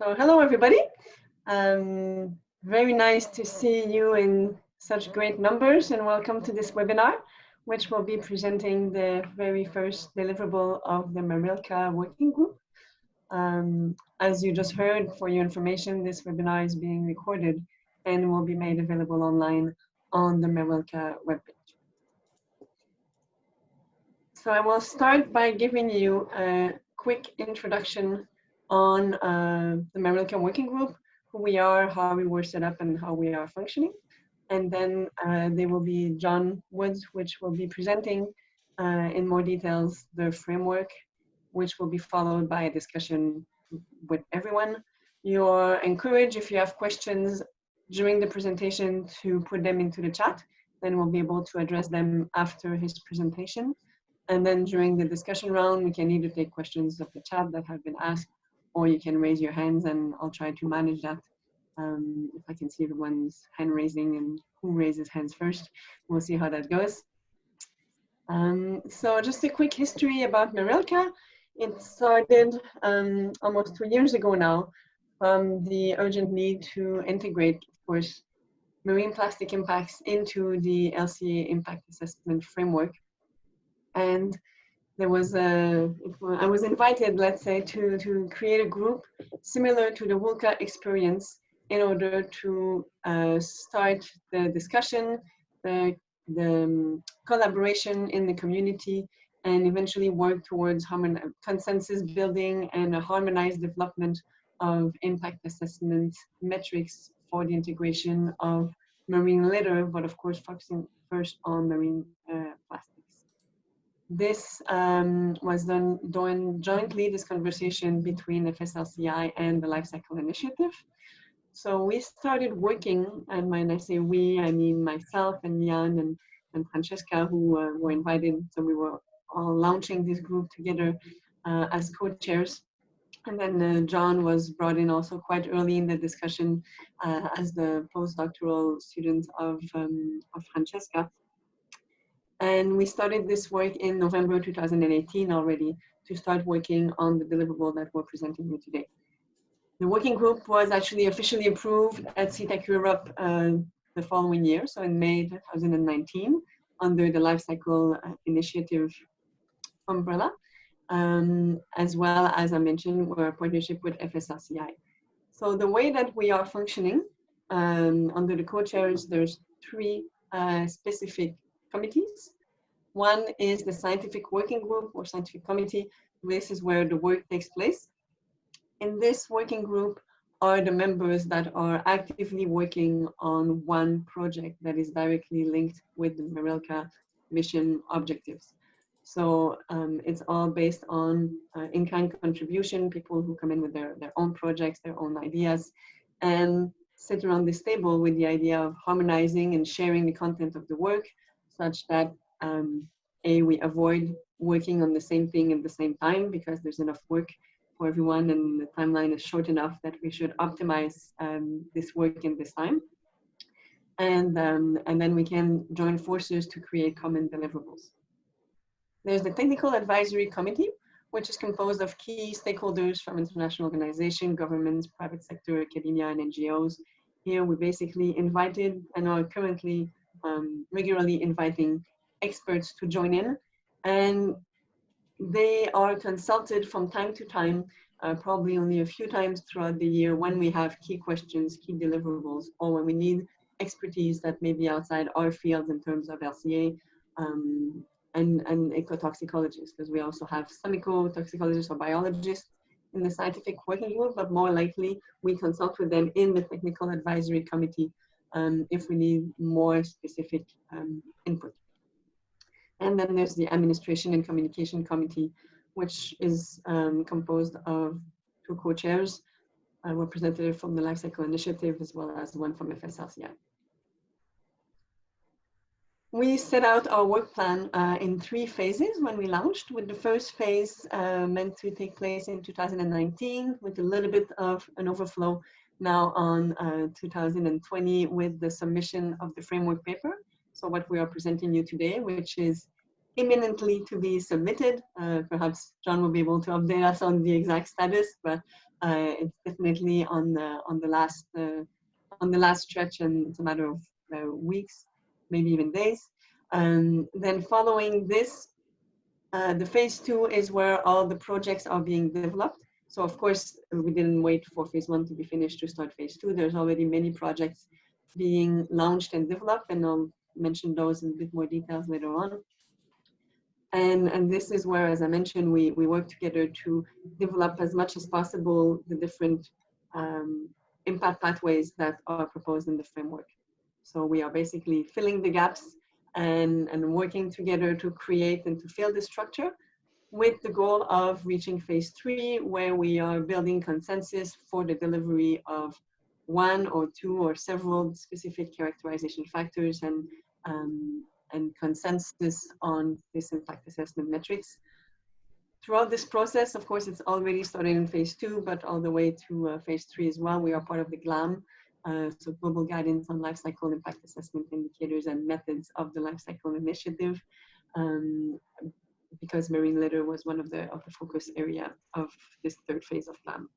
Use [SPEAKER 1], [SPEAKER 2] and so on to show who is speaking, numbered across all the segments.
[SPEAKER 1] So hello everybody. Very nice to see you in such great numbers, and welcome to this webinar, which will be presenting the very first deliverable of the MarILCA working group. As you just heard, for your information, this webinar is being recorded and will be made available online on the MarILCA webpage. So I will start by giving you a quick introduction on the MarILCA working group, who we are, how we were set up, and how we are functioning. And then there will be John Woods, which will be presenting in more details the framework, which will be followed by a discussion with everyone. You're encouraged, if you have questions during the presentation, to put them into the chat. Then we'll be able to address them after his presentation. And then during the discussion round, we can either take questions of the chat that have been asked, or you can raise your hands, and I'll try to manage that. If I can see everyone's hand raising and who raises hands first, we'll see how that goes. So just a quick history about MarILCA. It started almost 2 years ago now, from the urgent need to integrate, of course, marine plastic impacts into the LCA impact assessment framework. And there was I was invited, let's say, to create a group similar to the WULCA experience in order to start the discussion, the collaboration in the community, and eventually work towards consensus building and a harmonized development of impact assessment metrics for the integration of marine litter, but of course focusing first on marine plastics. This was done jointly, this conversation between FSLCI and the Life Cycle Initiative. So we started working, and when I say we, I mean myself and Jan and Francesca, who were invited. So we were all launching this group together as co-chairs. And then John was brought in also quite early in the discussion as the postdoctoral student of Francesca. And we started this work in November 2018 already to start working on the deliverable that we're presenting you today. The working group was actually officially approved at CIRAIG Europe the following year, so in May 2019, under the Life Cycle Initiative umbrella, as well as I mentioned, we're a partnership with FSLCI. So the way that we are functioning under the co-chairs, there's 3 specific committees. One is the scientific working group or scientific committee. This is where the work takes place. In this working group are the members that are actively working on one project that is directly linked with the MarILCA mission objectives. So it's all based on in-kind contribution, people who come in with their own projects, their own ideas, and sit around this table with the idea of harmonizing and sharing the content of the work, such that we avoid working on the same thing at the same time, because there's enough work for everyone and the timeline is short enough that we should optimize this work in this time. And then we can join forces to create common deliverables. There's the Technical Advisory Committee, which is composed of key stakeholders from international organizations, governments, private sector, academia, and NGOs. Here we basically invited and are currently regularly inviting experts to join in, and they are consulted from time to time, probably only a few times throughout the year, when we have key questions, key deliverables, or when we need expertise that may be outside our field in terms of LCA and ecotoxicologists, because we also have some ecotoxicologists or biologists in the scientific working group, but more likely we consult with them in the Technical Advisory Committee if we need more specific input. And then there's the Administration and Communication Committee, which is composed of 2 co-chairs, a representative from the Life Cycle Initiative, as well as one from FSLCI. We set out our work plan in 3 phases when we launched, with the first phase meant to take place in 2019, with a little bit of an overflow now on 2020 with the submission of the framework paper. So what we are presenting you today, which is imminently to be submitted. Perhaps John will be able to update us on the exact status, but it's definitely on the last stretch, and it's a matter of weeks, maybe even days. Then following this, the phase 2 is where all the projects are being developed. So of course, we didn't wait for phase 1 to be finished to start phase 2. There's already many projects being launched and developed, and I'll mention those in a bit more details later on. And this is where, as I mentioned, we work together to develop as much as possible the different impact pathways that are proposed in the framework. So we are basically filling the gaps and working together to create and to fill the structure, with the goal of reaching phase 3, where we are building consensus for the delivery of one or two or several specific characterization factors and consensus on this impact assessment metrics. Throughout this process, of course, it's already started in phase 2, but all the way to phase 3 as well. We are part of the GLAM, so Global Guidance on Life Cycle Impact Assessment Indicators and Methods of the Life Cycle Initiative, because marine litter was one of the focus area of this third phase of GLAM.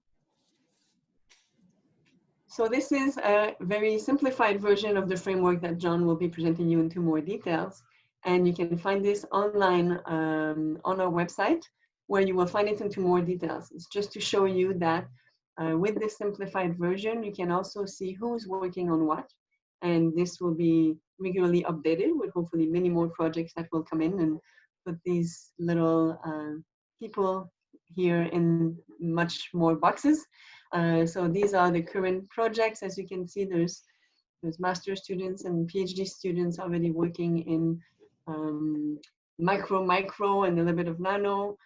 [SPEAKER 1] So this is a very simplified version of the framework that John will be presenting you into more details. And you can find this online on our website, where you will find it into more details. It's just to show you that with this simplified version, you can also see who's working on what. And this will be regularly updated with hopefully many more projects that will come in and put these little people here in much more boxes. So these are the current projects. As you can see, there's master's students and PhD students already working in micro, and a little bit of nano,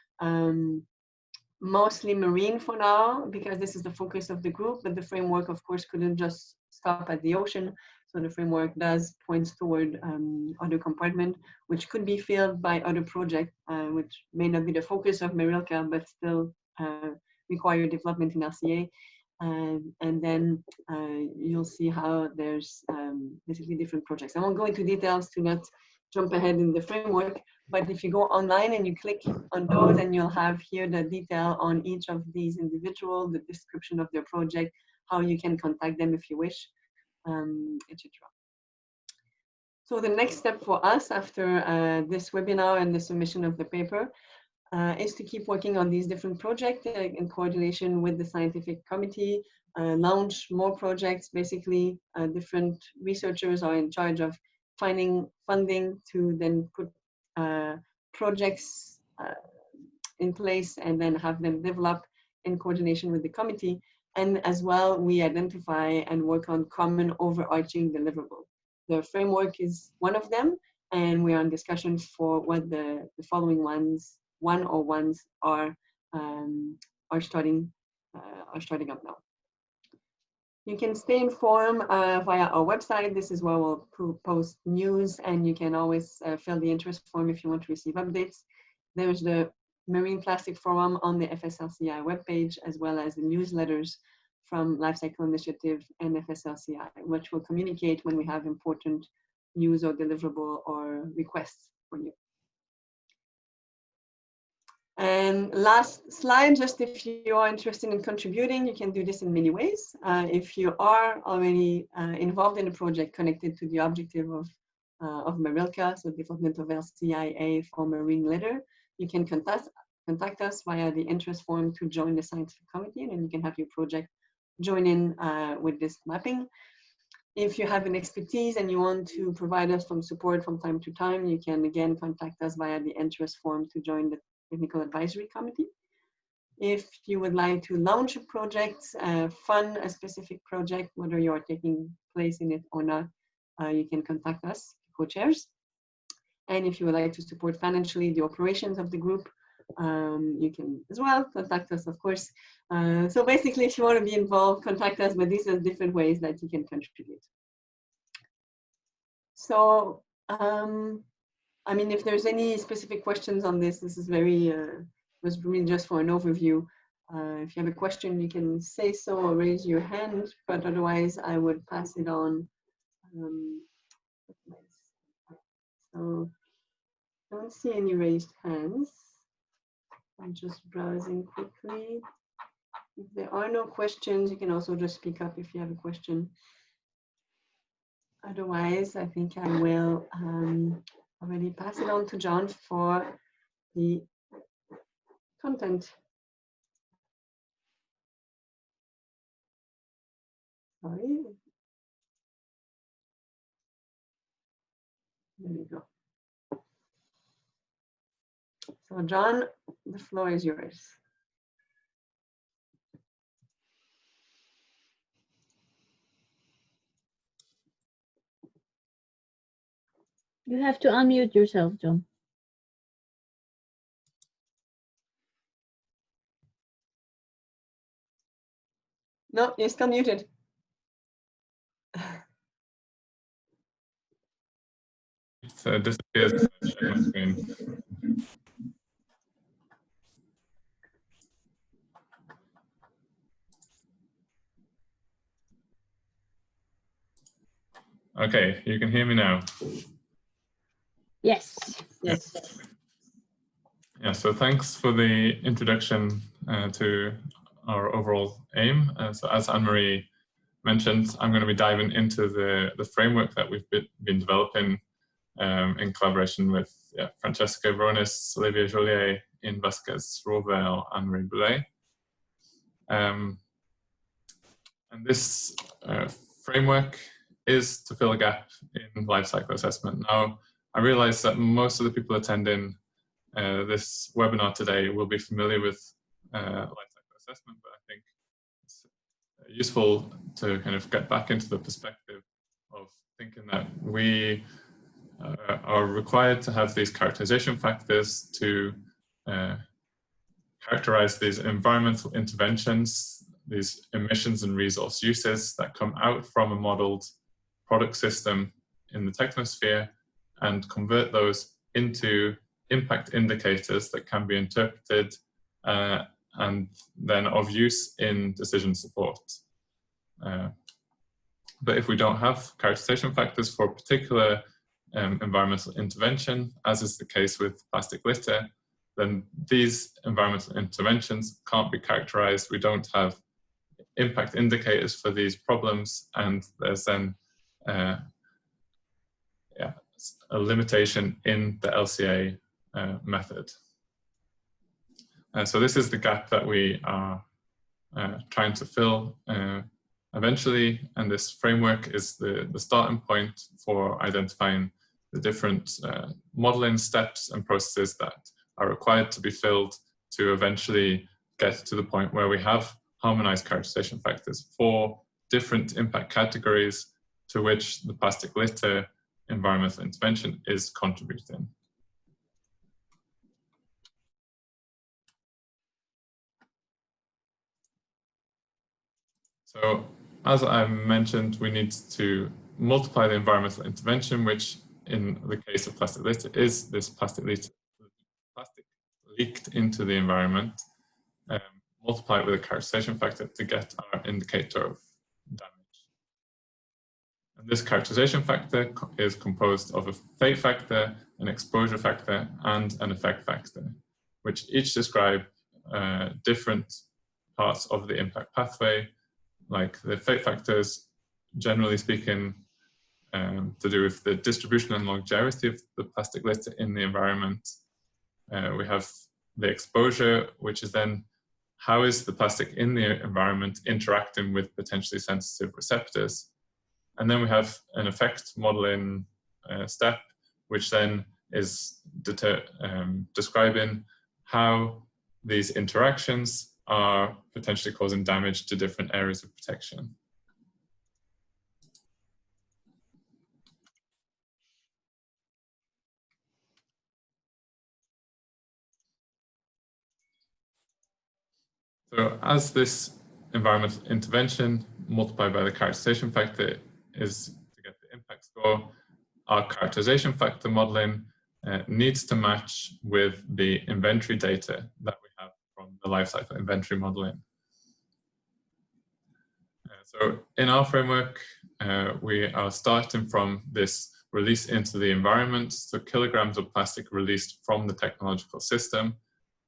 [SPEAKER 1] mostly marine for now, because this is the focus of the group, but the framework, of course, couldn't just stop at the ocean. So the framework does points toward other compartment, which could be filled by other projects, which may not be the focus of MarILCA, but still require development in LCA. And then you'll see how there's basically different projects. I won't go into details to not jump ahead in the framework, but if you go online and you click on those, and you'll have here the detail on each of these individuals, the description of their project, how you can contact them if you wish, etc. So the next step for us after this webinar and the submission of the paper is to keep working on these different projects in coordination with the scientific committee, launch more projects. Basically, different researchers are in charge of finding funding to then put projects in place and then have them develop in coordination with the committee. And as well, we identify and work on common overarching deliverables. The framework is one of them, and we are in discussion for what the following ones are starting up now. You can stay informed via our website. This is where we'll post news, and you can always fill the interest form if you want to receive updates. There's the Marine Plastic Forum on the FSLCI webpage, as well as the newsletters from Life Cycle Initiative and FSLCI, which will communicate when we have important news or deliverable or requests for you. And last slide, just if you are interested in contributing, you can do this in many ways. If you are already involved in a project connected to the objective of MarILCA, so development of LCIA for marine litter, you can contact us via the interest form to join the scientific committee, and then you can have your project join in with this mapping. If you have an expertise and you want to provide us some support from time to time, you can again contact us via the interest form to join the Technical Advisory Committee. If you would like to launch a project, fund a specific project, whether you are taking place in it or not, you can contact us, co-chairs. And if you would like to support financially the operations of the group, you can as well contact us, of course. So basically, if you want to be involved, contact us, but these are different ways that you can contribute. So, I mean, if there's any specific questions on this, this is very, was really just for an overview. If you have a question, you can say so or raise your hand, but otherwise I would pass it on. So I don't see any raised hands. I'm just browsing quickly. If there are no questions, you can also just speak up if you have a question. Otherwise, I think I will already pass it on to John for the content. Sorry. There we go. So John, the floor is yours.
[SPEAKER 2] You have to unmute yourself, John.
[SPEAKER 1] No, you're still muted.
[SPEAKER 3] It disappears. Check my screen. Okay, you can hear me now.
[SPEAKER 2] Yes.
[SPEAKER 1] Yes.
[SPEAKER 3] Yeah, so thanks for the introduction to our overall aim. So as Anne-Marie mentioned, I'm going to be diving into the framework that we've been developing in collaboration with Francesca Veronis, Olivier Joliet, Ian Vasquez, Rovel, Anne-Marie Boulay. And this framework is to fill a gap in life cycle assessment. Now, I realize that most of the people attending this webinar today will be familiar with life cycle assessment, but I think it's useful to kind of get back into the perspective of thinking that we are required to have these characterization factors to characterize these environmental interventions, these emissions and resource uses that come out from a modeled product system in the technosphere, and convert those into impact indicators that can be interpreted and then of use in decision support. But if we don't have characterization factors for a particular environmental intervention, as is the case with plastic litter, then these environmental interventions can't be characterized. We don't have impact indicators for these problems, and there's then a limitation in the LCA method. So this is the gap that we are trying to fill eventually, and this framework is the starting point for identifying the different modeling steps and processes that are required to be filled to eventually get to the point where we have harmonized characterization factors for different impact categories to which the plastic litter environmental intervention is contributing. So, as I mentioned, we need to multiply the environmental intervention, which in the case of plastic litter is this plastic leaked into the environment, multiply it with a characterization factor to get our indicator of damage. And this characterization factor is composed of a fate factor, an exposure factor, and an effect factor, which each describe different parts of the impact pathway. Like the fate factors, generally speaking, to do with the distribution and longevity of the plastic litter in the environment. We have the exposure, which is then how is the plastic in the environment interacting with potentially sensitive receptors. And then we have an effect modeling step, which then is describing how these interactions are potentially causing damage to different areas of protection. So as this environmental intervention multiplied by the characterization factor is to get the impact score, our characterization factor modeling needs to match with the inventory data that we have from the lifecycle inventory modeling. So in our framework, we are starting from this release into the environment, so kilograms of plastic released from the technological system.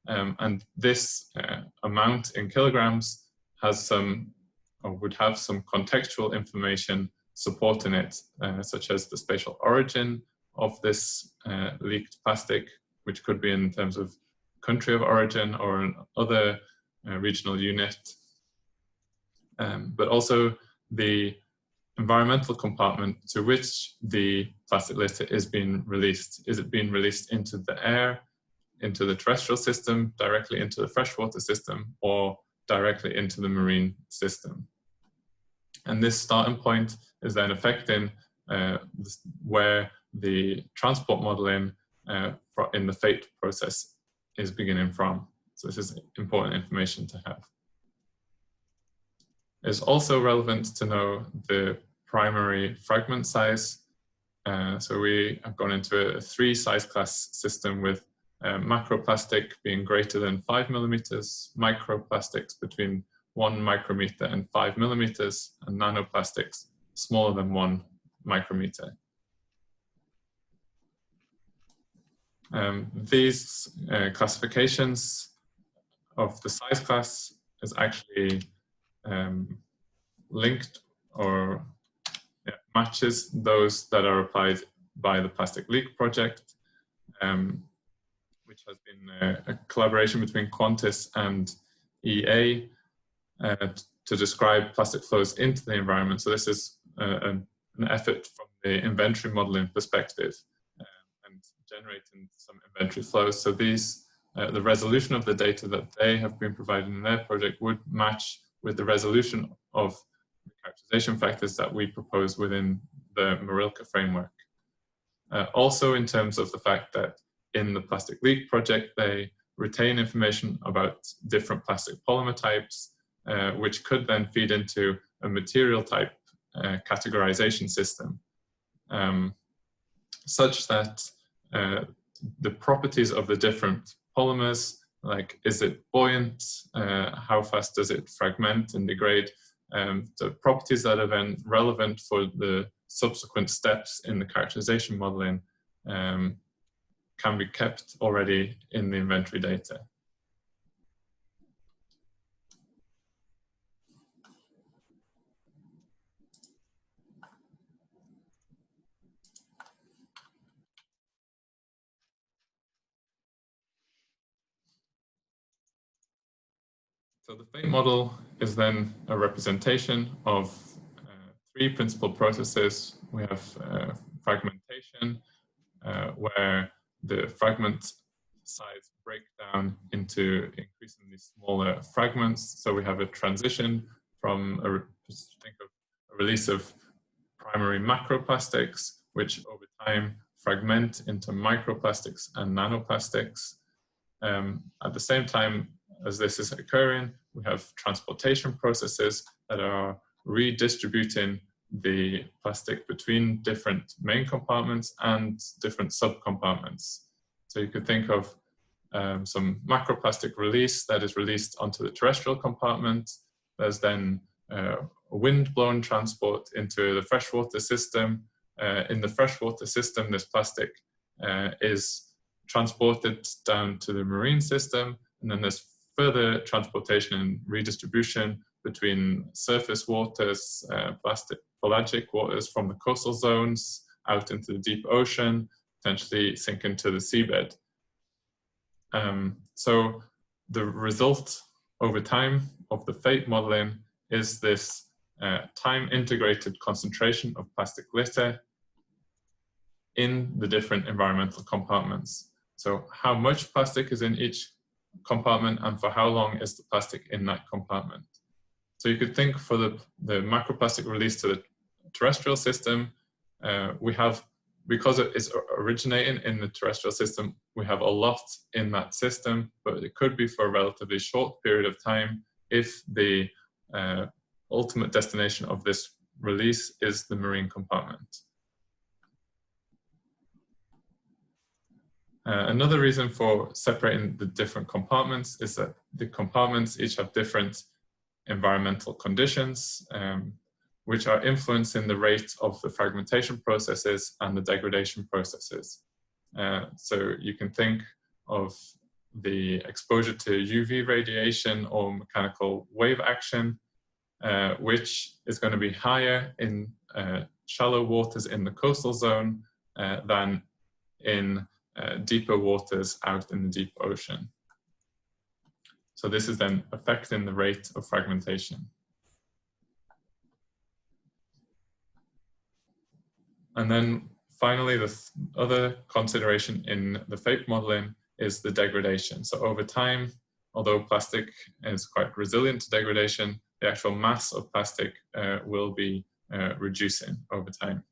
[SPEAKER 3] And this amount in kilograms has some, or would have some contextual information supporting it, such as the spatial origin of this leaked plastic, which could be in terms of country of origin or another regional unit, but also the environmental compartment to which the plastic litter is being released. Is it being released into the air, into the terrestrial system, directly into the freshwater system, or directly into the marine system? And this starting point is then affecting where the transport modeling in the FATE process is beginning from. So this is important information to have. It's also relevant to know the primary fragment size. So we have gone into a 3 size class system with macroplastic being greater than 5 millimeters, microplastics between 1 micrometer and 5 millimeters, and nanoplastics smaller than 1 micrometer. These classifications of the size class is actually linked or matches those that are applied by the Plastic Leak Project, which has been a collaboration between Qantas and EA to describe plastic flows into the environment. So this is an effort from the inventory modeling perspective and generating some inventory flows. So these, the resolution of the data that they have been providing in their project would match with the resolution of the characterization factors that we propose within the MarILCA framework. Also in terms of the fact that in the Plastic Leak Project, they retain information about different plastic polymer types, which could then feed into a material type categorization system, such that the properties of the different polymers, like is it buoyant, how fast does it fragment and degrade, the properties that are then relevant for the subsequent steps in the characterization modeling can be kept already in the inventory data. So the FATE model is then a representation of 3 principal processes. We have fragmentation, where the fragment size break down into increasingly smaller fragments. So we have a transition from think of a release of primary macroplastics, which over time fragment into microplastics and nanoplastics. At the same time as this is occurring, we have transportation processes that are redistributing the plastic between different main compartments and different sub-compartments. So you could think of some macroplastic release that is released onto the terrestrial compartment. There's then wind-blown transport into the freshwater system. In the freshwater system, this plastic is transported down to the marine system, and then there's further transportation and redistribution between surface waters, pelagic waters from the coastal zones out into the deep ocean, potentially sink into the seabed. So the result over time of the FATE modeling is this time-integrated concentration of plastic litter in the different environmental compartments. So how much plastic is in each compartment and for how long is the plastic in that compartment. So you could think for the macroplastic release to the terrestrial system, we have, because it is originating in the terrestrial system, we have a lot in that system, but it could be for a relatively short period of time if the ultimate destination of this release is the marine compartment. Another reason for separating the different compartments is that the compartments each have different environmental conditions. which are influencing the rate of the fragmentation processes and the degradation processes. So you can think of the exposure to UV radiation or mechanical wave action, which is going to be higher in shallow waters in the coastal zone than in deeper waters out in the deep ocean. So this is then affecting the rate of fragmentation. And then finally, the other consideration in the FAPE modeling is the degradation. So over time, although plastic is quite resilient to degradation, the actual mass of plastic will be reducing over time.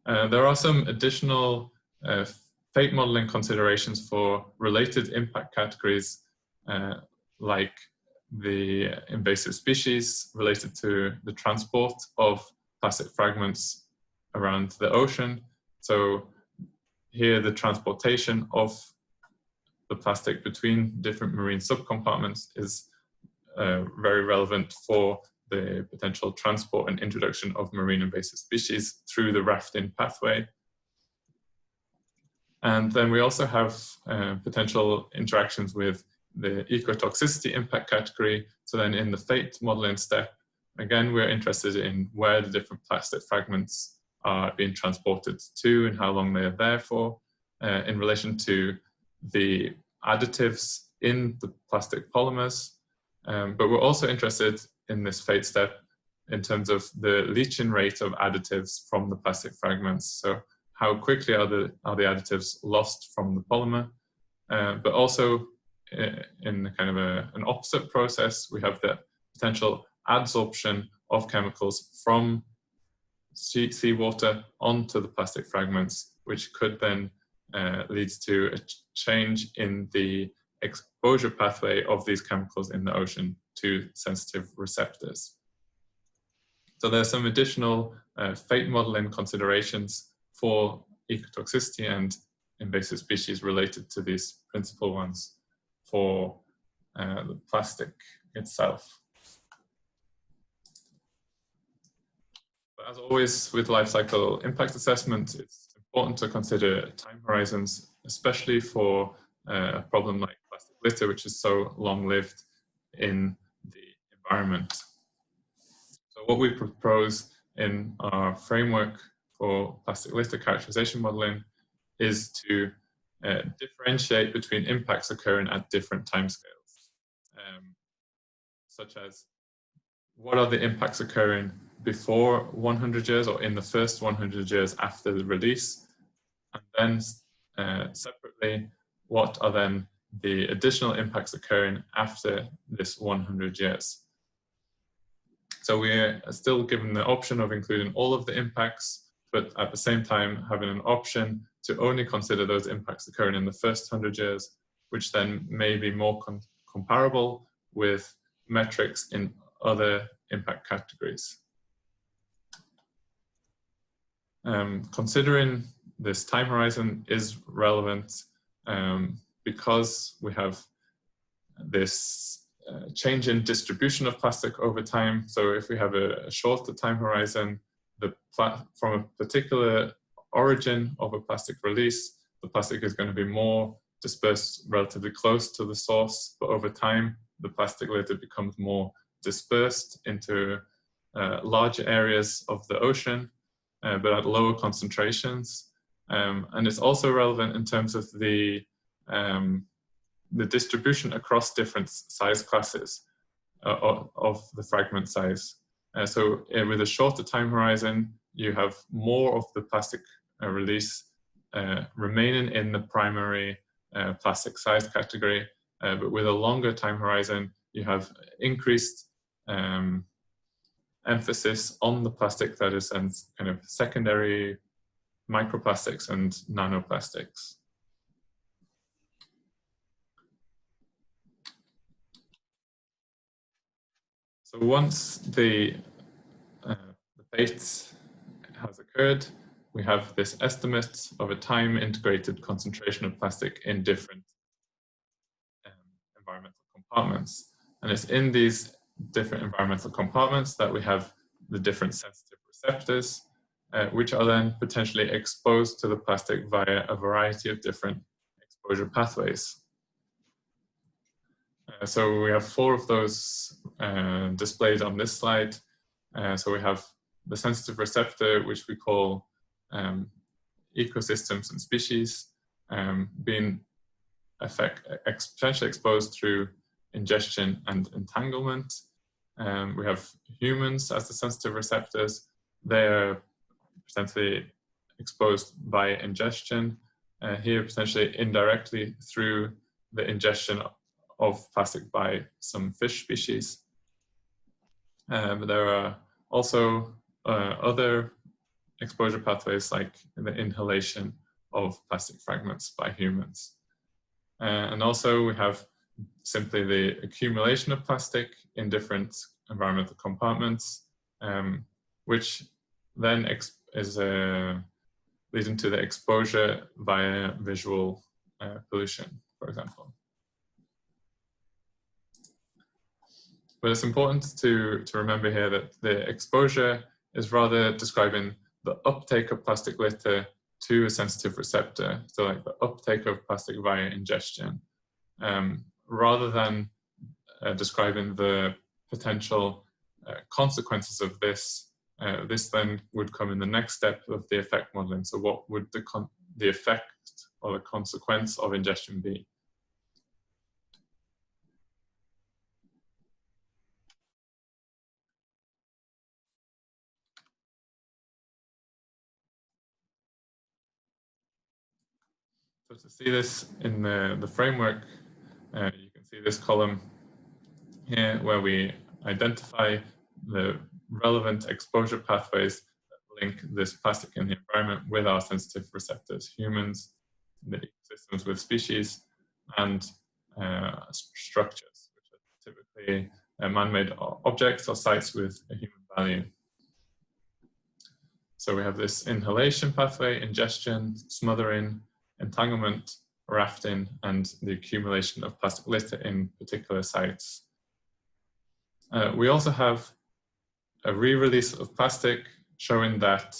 [SPEAKER 3] There are some additional FAPE modeling considerations for related impact categories, like the invasive species related to the transport of plastic fragments around the ocean. So here the transportation of the plastic between different marine subcompartments is very relevant for the potential transport and introduction of marine invasive species through the rafting pathway. And then we also have potential interactions with the ecotoxicity impact category. So then in the FATE modeling step, again, we're interested in where the different plastic fragments are being transported to and how long they are there for in relation to the additives in the plastic polymers. But we're also interested in this FATE step in terms of the leaching rate of additives from the plastic fragments. So how quickly are the additives lost from the polymer, but also in kind of an opposite process, we have the potential adsorption of chemicals from seawater onto the plastic fragments, which could then lead to a change in the exposure pathway of these chemicals in the ocean to sensitive receptors. So there's some additional FATE modeling considerations for ecotoxicity and invasive species related to these principal ones for the plastic itself. But as always with life cycle impact assessment, it's important to consider time horizons, especially for a problem like plastic litter, which is so long-lived in the environment. So what we propose in our framework for plastic litter characterization modeling is to differentiate between impacts occurring at different timescales, such as what are the impacts occurring before 100 years or in the first 100 years after the release, and then separately, what are then the additional impacts occurring after this 100 years. So we're still given the option of including all of the impacts, but at the same time having an option to only consider those impacts occurring in the first 100 years, which then may be more comparable with metrics in other impact categories. Considering this time horizon is relevant because we have this change in distribution of plastic over time. So if we have a shorter time horizon, from a particular origin of a plastic release, the plastic is going to be more dispersed relatively close to the source, but over time, the plastic litter becomes more dispersed into larger areas of the ocean, but at lower concentrations. And it's also relevant in terms of the distribution across different size classes of the fragment size. So with a shorter time horizon, you have more of the plastic release remaining in the primary plastic size category, but with a longer time horizon, you have increased emphasis on the plastic that is in kind of secondary microplastics and nanoplastics. So once the fate has occurred, we have this estimate of a time integrated concentration of plastic in different environmental compartments. And it's in these different environmental compartments that we have the different sensitive receptors, which are then potentially exposed to the plastic via a variety of different exposure pathways. So we have 4 of those displayed on this slide. So we have the sensitive receptor, which we call ecosystems and species, being potentially exposed through ingestion and entanglement. We have humans as the sensitive receptors. They're potentially exposed by ingestion, here potentially indirectly through the ingestion of plastic by some fish species. But there are also other exposure pathways like the inhalation of plastic fragments by humans. And also we have simply the accumulation of plastic in different environmental compartments, which then is leading to the exposure via visual pollution, for example. But it's important to remember here that the exposure is rather describing the uptake of plastic litter to a sensitive receptor, so like the uptake of plastic via ingestion, rather than describing the potential consequences of this. This then would come in the next step of the effect modeling. So what would the effect or the consequence of ingestion be? So to see this in the framework, you can see this column here where we identify the relevant exposure pathways that link this plastic in the environment with our sensitive receptors, humans, the ecosystems with species, and structures, which are typically man-made objects or sites with a human value. So we have this inhalation pathway, ingestion, smothering, entanglement, rafting, and the accumulation of plastic litter in particular sites. We also have a re-release of plastic showing that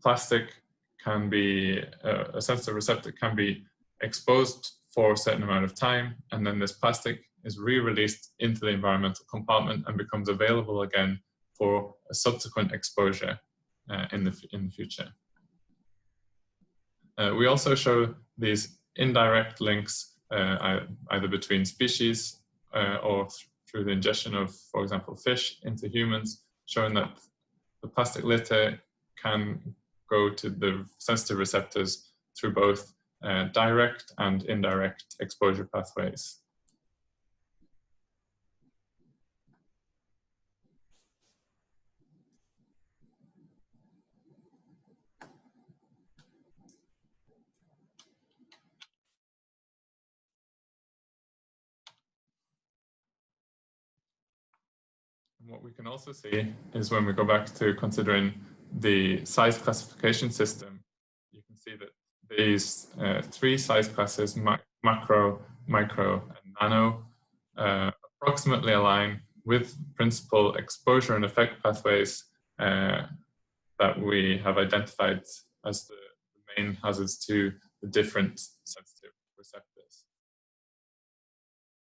[SPEAKER 3] plastic can be, a sensitive receptor can be exposed for a certain amount of time, and then this plastic is re-released into the environmental compartment and becomes available again for a subsequent exposure in the future. We also show these indirect links either between species or through the ingestion of, for example, fish into humans, showing that the plastic litter can go to the sensitive receptors through both direct and indirect exposure pathways. What we can also see is when we go back to considering the size classification system, you can see that these 3 size classes, macro, micro, and nano, approximately align with principal exposure and effect pathways that we have identified as the main hazards to the different sensitive receptors.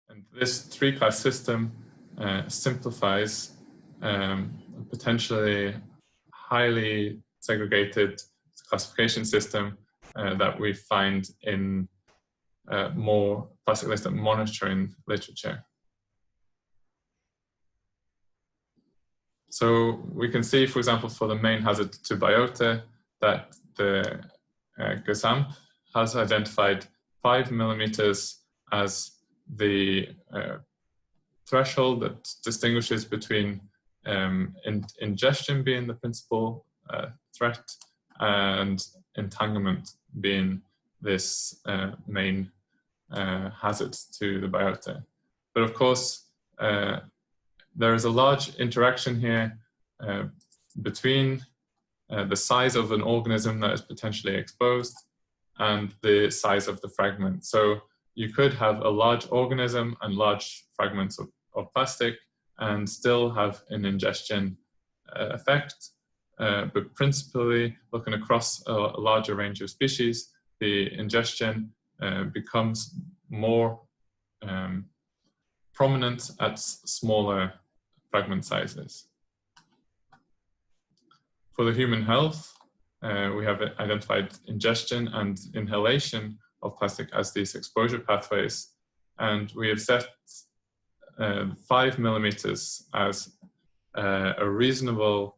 [SPEAKER 3] And this 3-class system simplifies potentially highly segregated classification system that we find in more plastic litter monitoring literature. So we can see, for example, for the main hazard to biota, that the GSAMP has identified 5 millimeters as the threshold that distinguishes between ingestion being the principal threat and entanglement being this main hazard to the biota. But of course, there is a large interaction here between the size of an organism that is potentially exposed and the size of the fragment. So you could have a large organism and large fragments of of plastic and still have an ingestion effect. But principally, looking across a larger range of species, the ingestion becomes more prominent at smaller fragment sizes. For the human health, we have identified ingestion and inhalation of plastic as these exposure pathways, and we have set 5 millimeters as a reasonable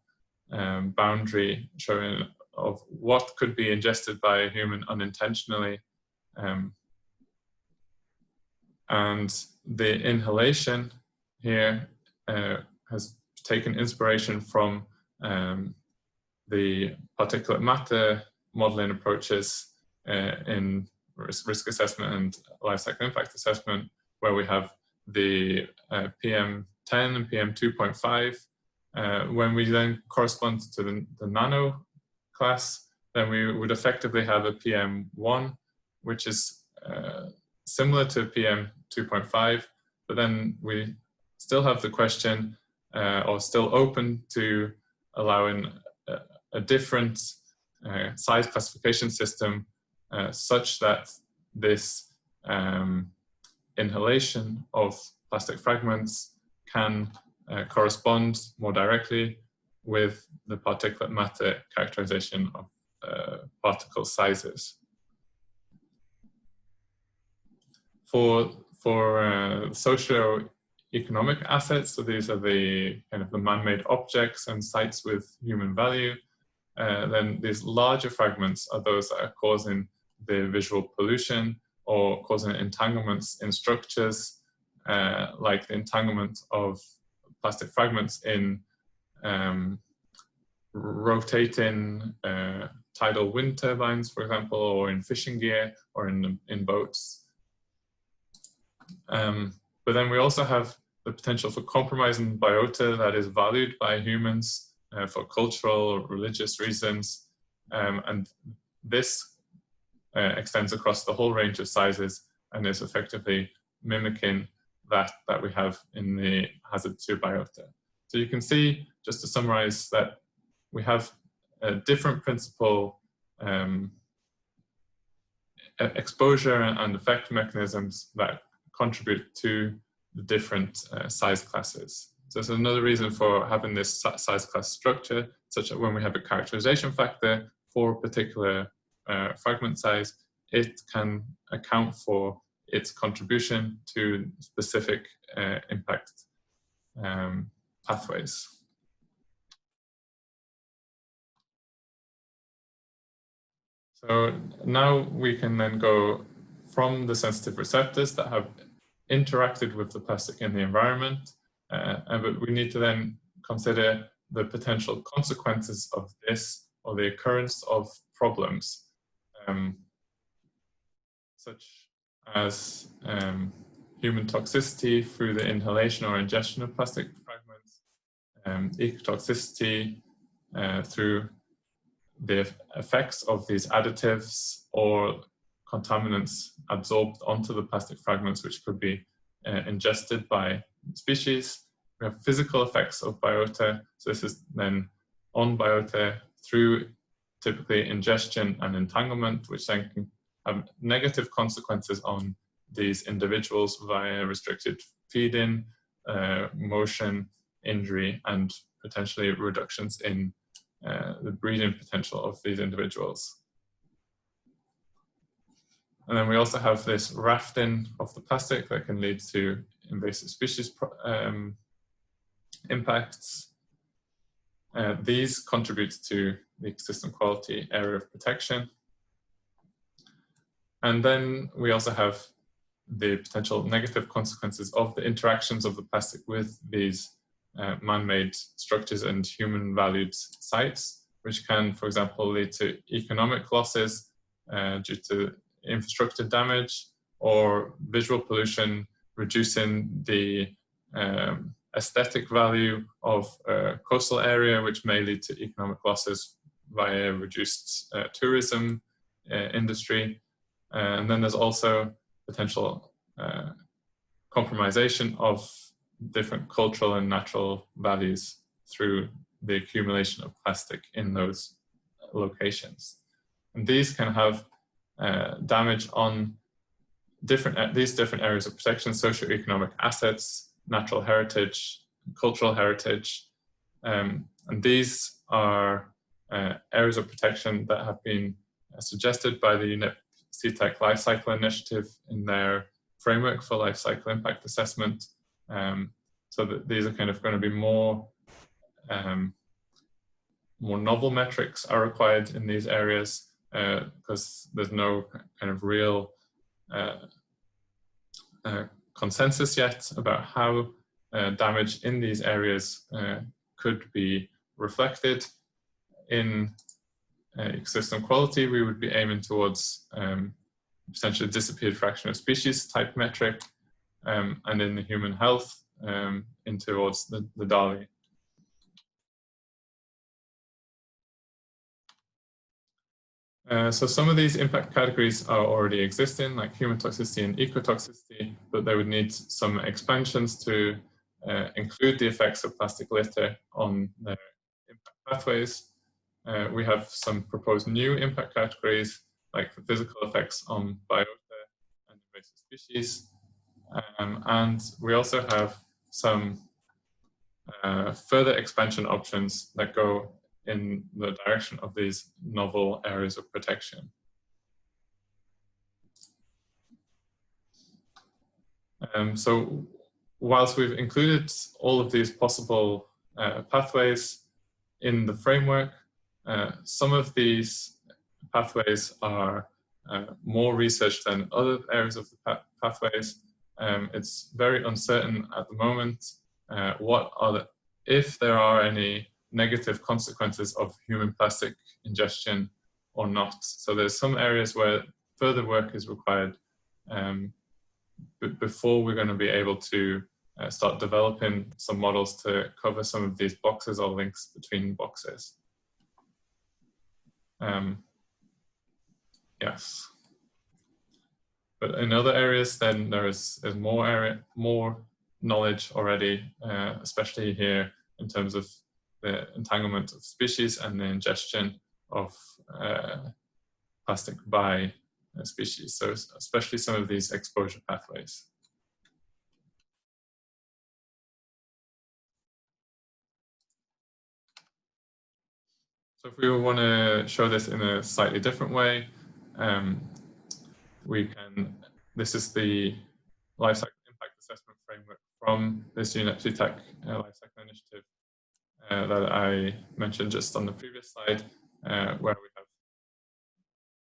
[SPEAKER 3] boundary showing of what could be ingested by a human unintentionally. And the inhalation here has taken inspiration from the particulate matter modeling approaches in risk assessment and life cycle impact assessment, where we have the PM10 and PM2.5. When we then correspond to the nano class, then we would effectively have a PM1, which is similar to PM2.5, but then we still have the question, or still open to allowing a different size classification system such that this inhalation of plastic fragments can correspond more directly with the particulate matter characterization of particle sizes. For socio-economic assets, so these are the kind of the man-made objects and sites with human value, then these larger fragments are those that are causing the visual pollution or causing entanglements in structures, like the entanglement of plastic fragments in rotating tidal wind turbines, for example, or in fishing gear or in boats. But then we also have the potential for compromising biota that is valued by humans for cultural or religious reasons. And this extends across the whole range of sizes and is effectively mimicking that we have in the hazard to biota. So you can see, just to summarize, that we have a different principal exposure and effect mechanisms that contribute to the different size classes. So it's another reason for having this size class structure, such that when we have a characterization factor for a particular fragment size, it can account for its contribution to specific impact pathways. So now we can then go from the sensitive receptors that have interacted with the plastic in the environment, but we need to then consider the potential consequences of this, or the occurrence of problems, such as human toxicity through the inhalation or ingestion of plastic fragments, ecotoxicity through the effects of these additives or contaminants absorbed onto the plastic fragments, which could be ingested by species. We have physical effects of biota. So this is then on biota through typically ingestion and entanglement, which then can have negative consequences on these individuals via restricted feeding, motion, injury, and potentially reductions in the breeding potential of these individuals. And then we also have this rafting of the plastic that can lead to invasive species impacts. These contribute to the ecosystem quality area of protection. And then we also have the potential negative consequences of the interactions of the plastic with these man-made structures and human-valued sites, which can, for example, lead to economic losses due to infrastructure damage or visual pollution, reducing the aesthetic value of a coastal area, which may lead to economic losses via reduced tourism industry. And then there's also potential compromisation of different cultural and natural values through the accumulation of plastic in those locations. And these can have damage on these different areas of protection: socioeconomic assets, natural heritage, cultural heritage. And these are areas of protection that have been suggested by the UNEP CTEC Life Cycle Initiative in their framework for life cycle impact assessment. So that these are kind of going to be more novel metrics are required in these areas, because there's no kind of real consensus yet about how damage in these areas could be reflected in ecosystem quality. We would be aiming towards potentially disappeared fraction of species type metric, and in the human health in towards the DALI. So some of these impact categories are already existing, like human toxicity and ecotoxicity, but they would need some expansions to include the effects of plastic litter on their impact pathways. We have some proposed new impact categories, like the physical effects on biota and invasive species. And we also have some further expansion options that go in the direction of these novel areas of protection. So whilst we've included all of these possible pathways in the framework, some of these pathways are more researched than other areas of the pathways. It's very uncertain at the moment if there are any negative consequences of human plastic ingestion or not. So there's some areas where further work is required before we're going to be able to start developing some models to cover some of these boxes or links between boxes. Yes. But in other areas, then there's more knowledge already, especially here in terms of the entanglement of species and the ingestion of plastic by species. So especially some of these exposure pathways. So if we want to show this in a slightly different way, this is the life cycle impact assessment framework from this UNEP CTEC life cycle initiative that I mentioned just on the previous slide, where we have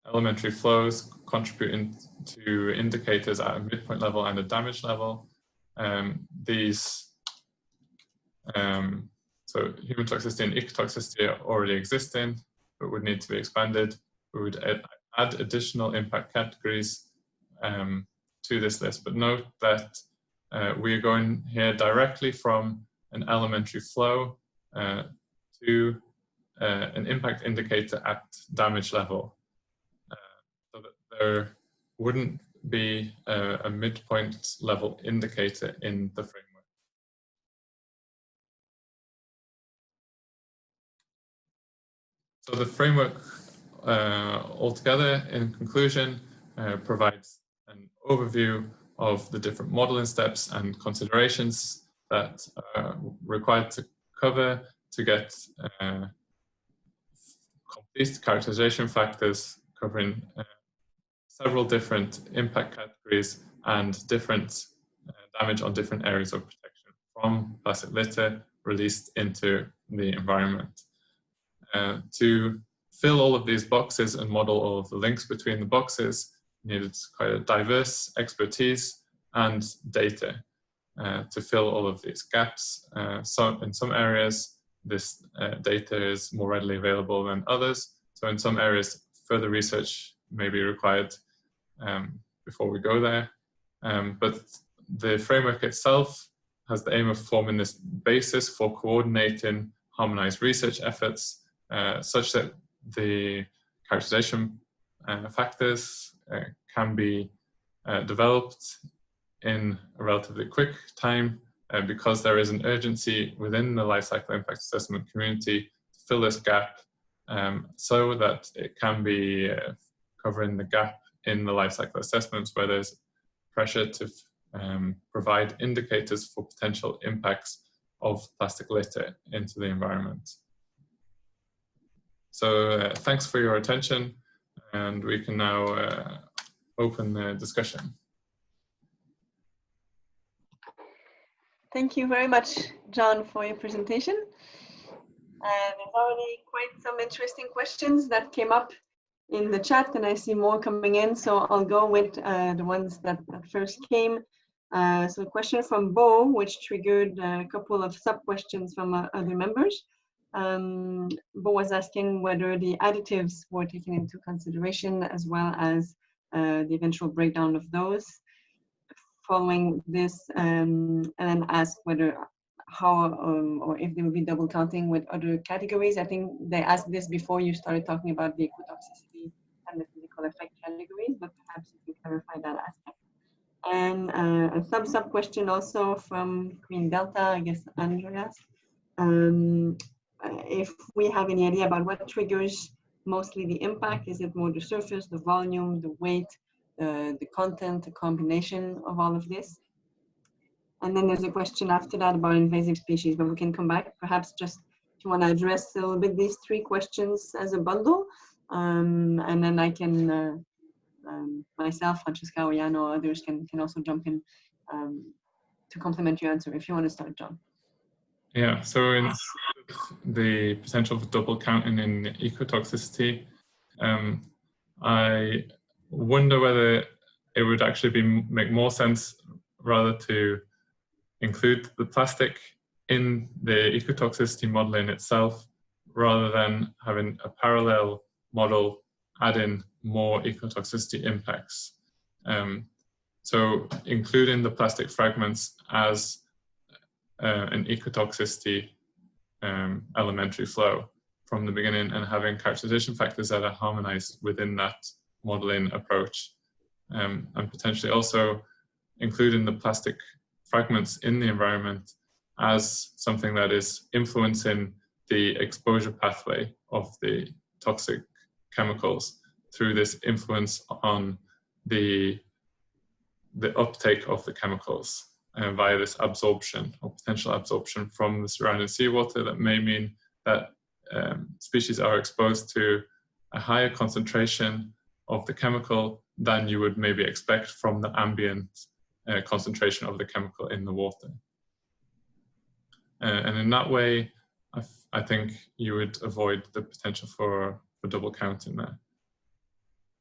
[SPEAKER 3] elementary flows contributing to indicators at a midpoint level and a damage level. So human toxicity and ecotoxicity are already existing, but would need to be expanded. We would add additional impact categories to this list, but note that we are going here directly from an elementary flow to an impact indicator at damage level, so that there wouldn't be a midpoint level indicator in the framework. So the framework altogether, in conclusion, provides an overview of the different modeling steps and considerations that are required to cover to get complete characterization factors covering several different impact categories and different damage on different areas of protection from plastic litter released into the environment. To fill all of these boxes and model all of the links between the boxes, needed quite a diverse expertise and data to fill all of these gaps. So in some areas, this data is more readily available than others. So in some areas, further research may be required before we go there. But the framework itself has the aim of forming this basis for coordinating harmonized research efforts such that the characterization factors can be developed in a relatively quick time because there is an urgency within the life cycle impact assessment community to fill this gap so that it can be covering the gap in the life cycle assessments where there's pressure to provide indicators for potential impacts of plastic litter into the environment. So thanks for your attention, and we can now open the discussion.
[SPEAKER 1] Thank you very much, John, for your presentation. And there's already quite some interesting questions that came up in the chat, and I see more coming in, so I'll go with the ones that first came. So a question from Bo, which triggered a couple of sub-questions from other members. Bo was asking whether the additives were taken into consideration, as well as the eventual breakdown of those. Following this, and then ask whether how or if there will be double counting with other categories. I think they asked this before you started talking about the ecotoxicity and the physical effect categories, but perhaps you can clarify that aspect. And a sub question also from Green Delta, I guess Andreas. If we have any idea about what triggers mostly the impact, is it more the surface, the volume, the weight, the content, the combination of all of this? And then there's a question after that about invasive species, but we can come back. Perhaps just if you want to address a little bit these three questions as a bundle, and then I can, myself, Francesca, or Jan, or others can also jump in to complement your answer if you want to start, John.
[SPEAKER 3] Yeah, so in the potential for double counting in ecotoxicity, I wonder whether it would actually make more sense rather to include the plastic in the ecotoxicity model in itself, rather than having a parallel model add in more ecotoxicity impacts. So including the plastic fragments as an ecotoxicity elementary flow from the beginning, and having characterization factors that are harmonized within that modeling approach, and potentially also including the plastic fragments in the environment as something that is influencing the exposure pathway of the toxic chemicals through this influence on the uptake of the chemicals via this absorption or potential absorption from the surrounding seawater. That may mean that species are exposed to a higher concentration of the chemical than you would maybe expect from the ambient concentration of the chemical in the water. And in that way, I think you would avoid the potential for double counting there.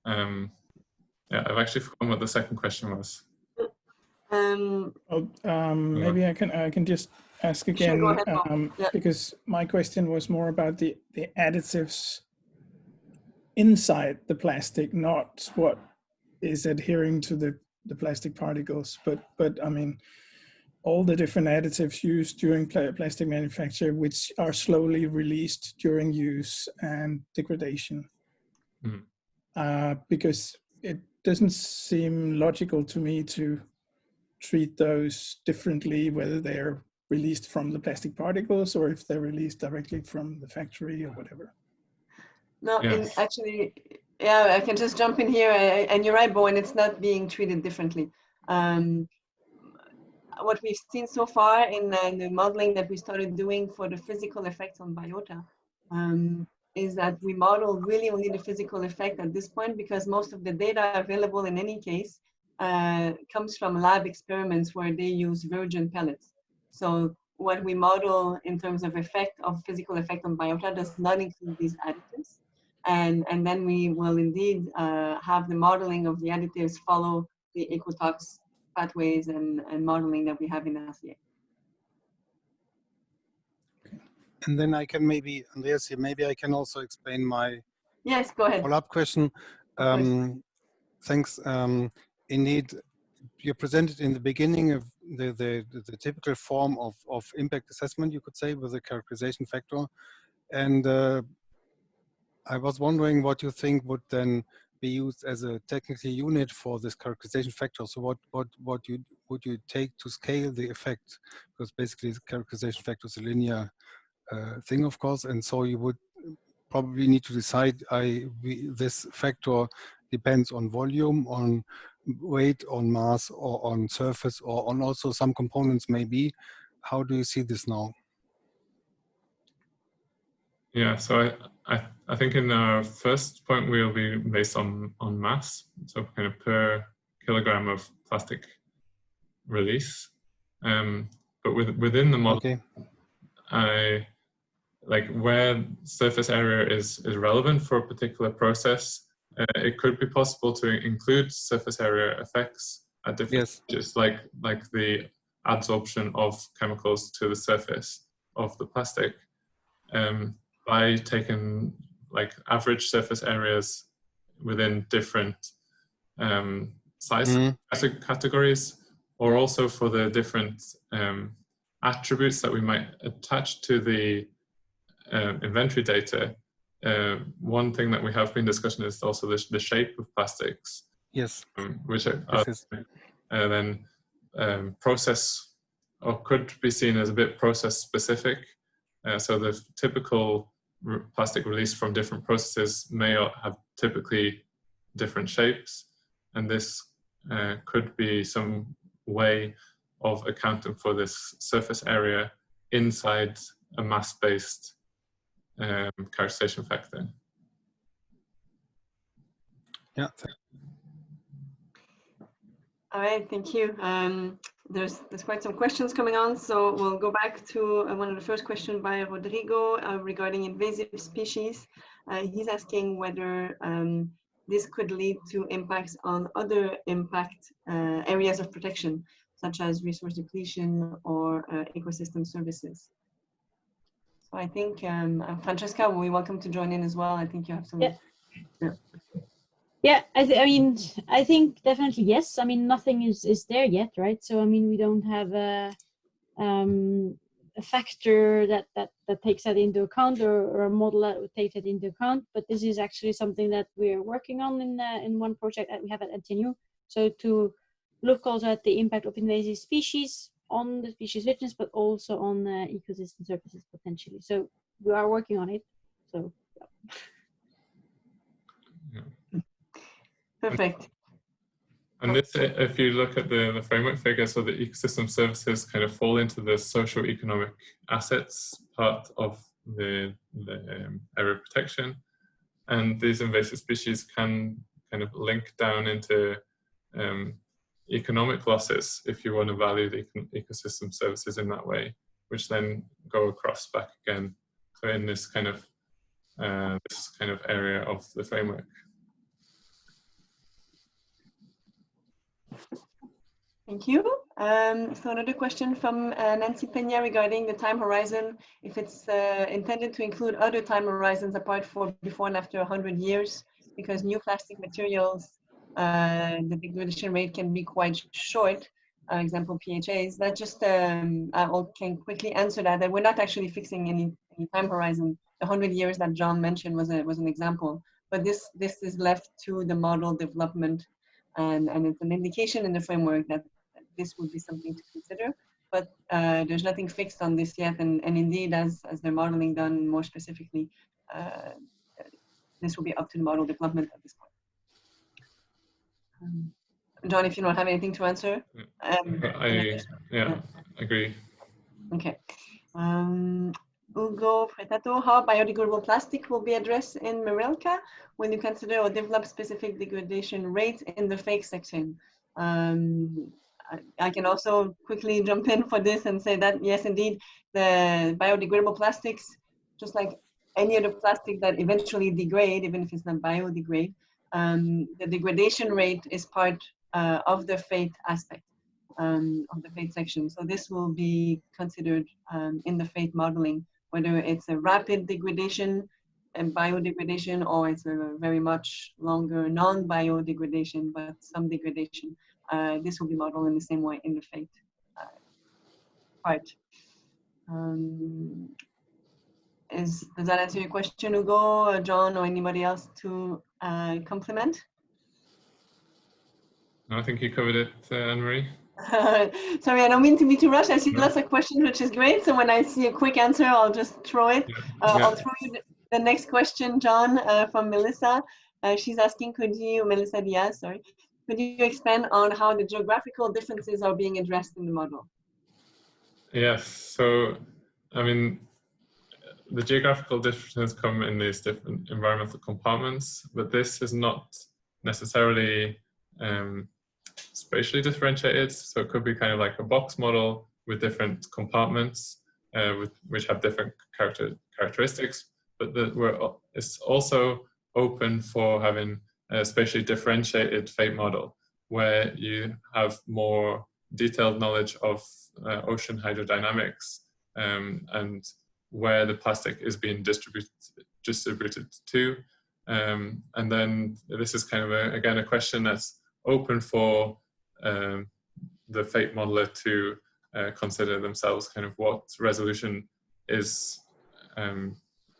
[SPEAKER 3] Yeah, I've actually forgotten what the second question was.
[SPEAKER 4] Maybe I can just ask again,
[SPEAKER 1] sure, go ahead, yeah.
[SPEAKER 4] Because my question was more about the additives inside the plastic, not what is adhering to the plastic particles, but I mean all the different additives used during plastic manufacture, which are slowly released during use and degradation. Because it doesn't seem logical to me to treat those differently, whether they're released from the plastic particles or if they're released directly from the factory or whatever.
[SPEAKER 1] No,
[SPEAKER 3] Yes.
[SPEAKER 1] actually, yeah, I can just jump in here, and you're right, Bo, and it's not being treated differently. What we've seen so far in the modeling that we started doing for the physical effects on biota is that we model really only the physical effect at this point, because most of the data available in any case comes from lab experiments where they use virgin pellets. So what we model in terms of effect of physical effect on biota does not include these additives. And then we will indeed have the modeling of the additives follow the ecotox pathways and modeling that we have in LCA.
[SPEAKER 5] And then I can maybe, Andreas here, maybe I can also explain my
[SPEAKER 1] Yes, go ahead.
[SPEAKER 5] follow-up question. Thanks. Indeed, you presented in the beginning of the typical form of impact assessment, you could say, with a characterization factor. And I was wondering what you think would then be used as a technical unit for this characterization factor. So what would you take to scale the effect? Because basically the characterization factor is a linear thing, of course, and so you would probably need to decide this factor depends on volume, on weight, on mass, or on surface, or on also some components maybe. How do you see this now?
[SPEAKER 3] Yeah, so I think in our first point we'll be based on mass, so kind of per kilogram of plastic release. But within the model,
[SPEAKER 5] okay.
[SPEAKER 3] Like where surface area is relevant for a particular process, it could be possible to include surface area effects at different stages, like the adsorption of chemicals to the surface of the plastic, by taking like average surface areas within different size categories, or also for the different attributes that we might attach to the inventory data. One thing that we have been discussing is also the shape of plastics.
[SPEAKER 5] Yes.
[SPEAKER 3] Which are then process, or could be seen as a bit process specific. So the typical plastic released from different processes may have typically different shapes, and this could be some way of accounting for this surface area inside a mass-based characterization factor.
[SPEAKER 5] Yeah.
[SPEAKER 1] All right, thank you. There's quite some questions coming on, so we'll go back to one of the first questions by Rodrigo regarding invasive species. He's asking whether this could lead to impacts on other impact areas of protection, such as resource depletion or ecosystem services. So I think, Francesca, we're welcome to join in as well. I think you have some.
[SPEAKER 2] Yeah, I mean, I think definitely yes. I mean, nothing is there yet, right? So I mean, we don't have a factor that takes that into account, or a model that would take that into account. But this is actually something that we're working on in one project that we have at NTNU. So to look also at the impact of invasive species on the species richness, but also on ecosystem services potentially. So we are working on it. So.
[SPEAKER 3] Yeah.
[SPEAKER 1] Perfect.
[SPEAKER 3] And this, if you look at the framework figure, so the ecosystem services kind of fall into the socio-economic assets part of the area of protection, and these invasive species can kind of link down into economic losses if you want to value the ecosystem services in that way, which then go across back again. So in this kind of area of the framework.
[SPEAKER 1] Thank you. So another question from Nancy Pena regarding the time horizon, if it's intended to include other time horizons apart from before and after 100 years, because new plastic materials, the degradation rate can be quite short, example PHAs. That just, I can quickly answer that we're not actually fixing any time horizon. The 100 years that John mentioned was an example, but this is left to the model development, and it's an indication in the framework that this would be something to consider, but there's nothing fixed on this yet, and indeed, as the modeling done more specifically, this will be up to the model development at this point. John, if you don't have anything to answer.
[SPEAKER 3] I agree.
[SPEAKER 1] Okay. Ugo Fretato, how biodegradable plastic will be addressed in MarILCA when you consider or develop specific degradation rates in the fake section? I can also quickly jump in for this and say that, yes, indeed, the biodegradable plastics, just like any other plastic that eventually degrade, even if it's not biodegrade, the degradation rate is part of the fate aspect of the fate section. So this will be considered in the fate modeling, whether it's a rapid degradation and biodegradation, or it's a very much longer non-biodegradation, but some degradation. This will be modeled in the same way in the fate part. Does that answer your question, Hugo, John, or anybody else to complement?
[SPEAKER 3] No, I think you covered it, Anne-Marie.
[SPEAKER 1] Sorry, I don't mean to be too rushed. I see
[SPEAKER 3] No.
[SPEAKER 1] lots of questions, which is great. So when I see a quick answer, I'll just throw it. I'll throw you the next question, John, from Melissa. She's asking, Melissa Diaz, sorry, could you expand on how the geographical differences are being addressed in the model?
[SPEAKER 3] Yes, so, I mean, the geographical differences come in these different environmental compartments, but this is not necessarily spatially differentiated. So it could be kind of like a box model with different compartments which have different characteristics, but it's also open for having a spatially differentiated fate model where you have more detailed knowledge of ocean hydrodynamics and where the plastic is being distributed to. And then this is kind of, again, a question that's open for the fate modeler to consider themselves, kind of what resolution is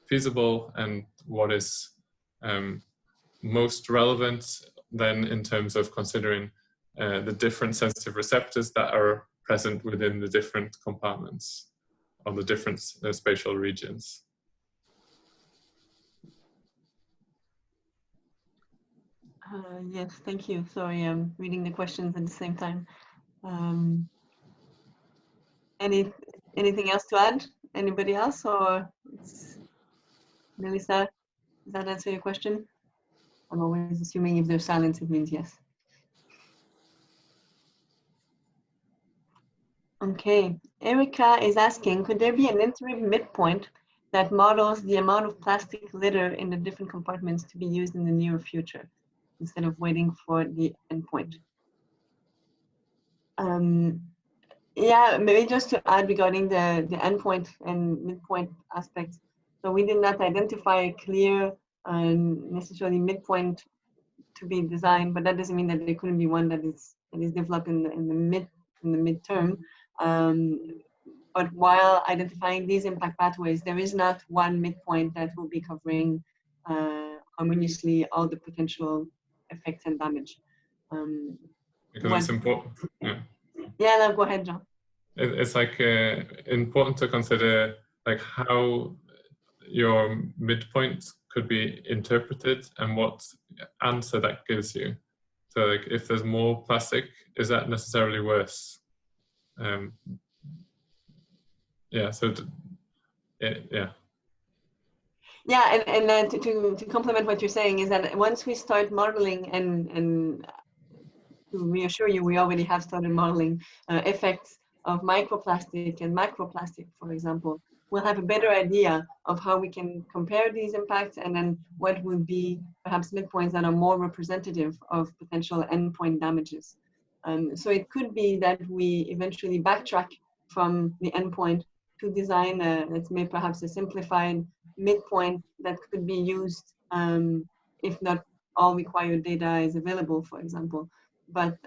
[SPEAKER 3] feasible and what is most relevant then in terms of considering the different sensitive receptors that are present within the different compartments of the different spatial regions.
[SPEAKER 1] Yes, thank you. Sorry, I'm reading the questions at the same time. Anything else to add? Anybody else? Or Melissa, does that answer your question? I'm always assuming if there's silence, it means yes. Okay, Erica is asking, could there be an interim midpoint that models the amount of plastic litter in the different compartments to be used in the near future instead of waiting for the endpoint? Yeah, maybe just to add regarding the endpoint and midpoint aspects. So we did not identify a clear necessarily midpoint to be designed, but that doesn't mean that there couldn't be one that is developed in the midterm. But while identifying these impact pathways, there is not one midpoint that will be covering harmoniously all the potential effects and damage.
[SPEAKER 3] Because it's important.
[SPEAKER 1] Yeah, no, go ahead, John.
[SPEAKER 3] It's like important to consider like how your midpoint could be interpreted and what answer that gives you. So like if there's more plastic, is that necessarily worse? Yeah, so yeah.
[SPEAKER 1] Yeah, and to complement what you're saying is that once we start modeling and to reassure you, we already have started modeling effects of microplastic and macroplastic, for example. We'll have a better idea of how we can compare these impacts and then what would be perhaps midpoints that are more representative of potential endpoint damages. So it could be that we eventually backtrack from the endpoint to design let's make perhaps a simplified midpoint that could be used if not all required data is available, for example. But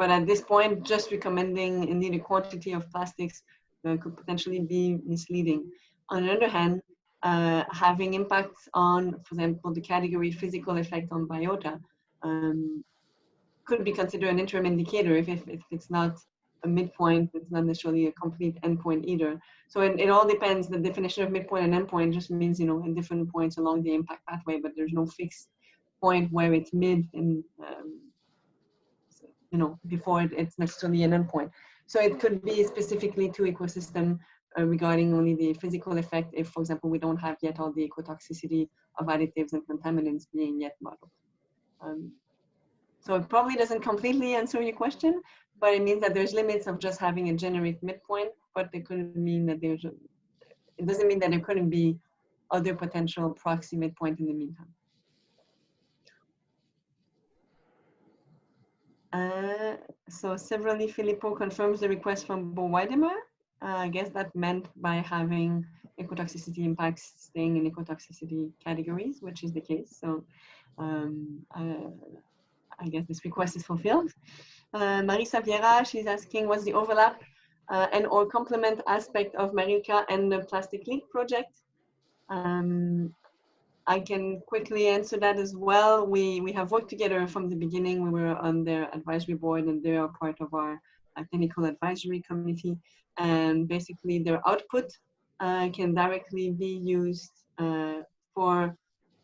[SPEAKER 1] at this point, just recommending indeed a quantity of plastics could potentially be misleading. On the other hand, having impacts on, for example, the category physical effect on biota could be considered an interim indicator if it's not a midpoint, it's not necessarily a complete endpoint either. So it all depends. The definition of midpoint and endpoint just means, you know, in different points along the impact pathway, but there's no fixed point where it's mid and you know, before it's necessarily an endpoint. So it could be specifically to ecosystem regarding only the physical effect if, for example, we don't have yet all the ecotoxicity of additives and contaminants being yet modeled. So it probably doesn't completely answer your question, but it means that there's limits of just having a generic midpoint, but it couldn't mean that it doesn't mean that there couldn't be other potential proxy midpoint in the meantime. So severally, Filippo confirms the request from Boulay. I guess that meant by having ecotoxicity impacts staying in ecotoxicity categories, which is the case. So I guess this request is fulfilled. Marisa Vieira, she's asking what's the overlap and or complement aspect of MarILCA and the plastic link project. I can quickly answer that as well. We have worked together from the beginning. We were on their advisory board, and they are part of our technical advisory committee. And basically, their output can directly be used for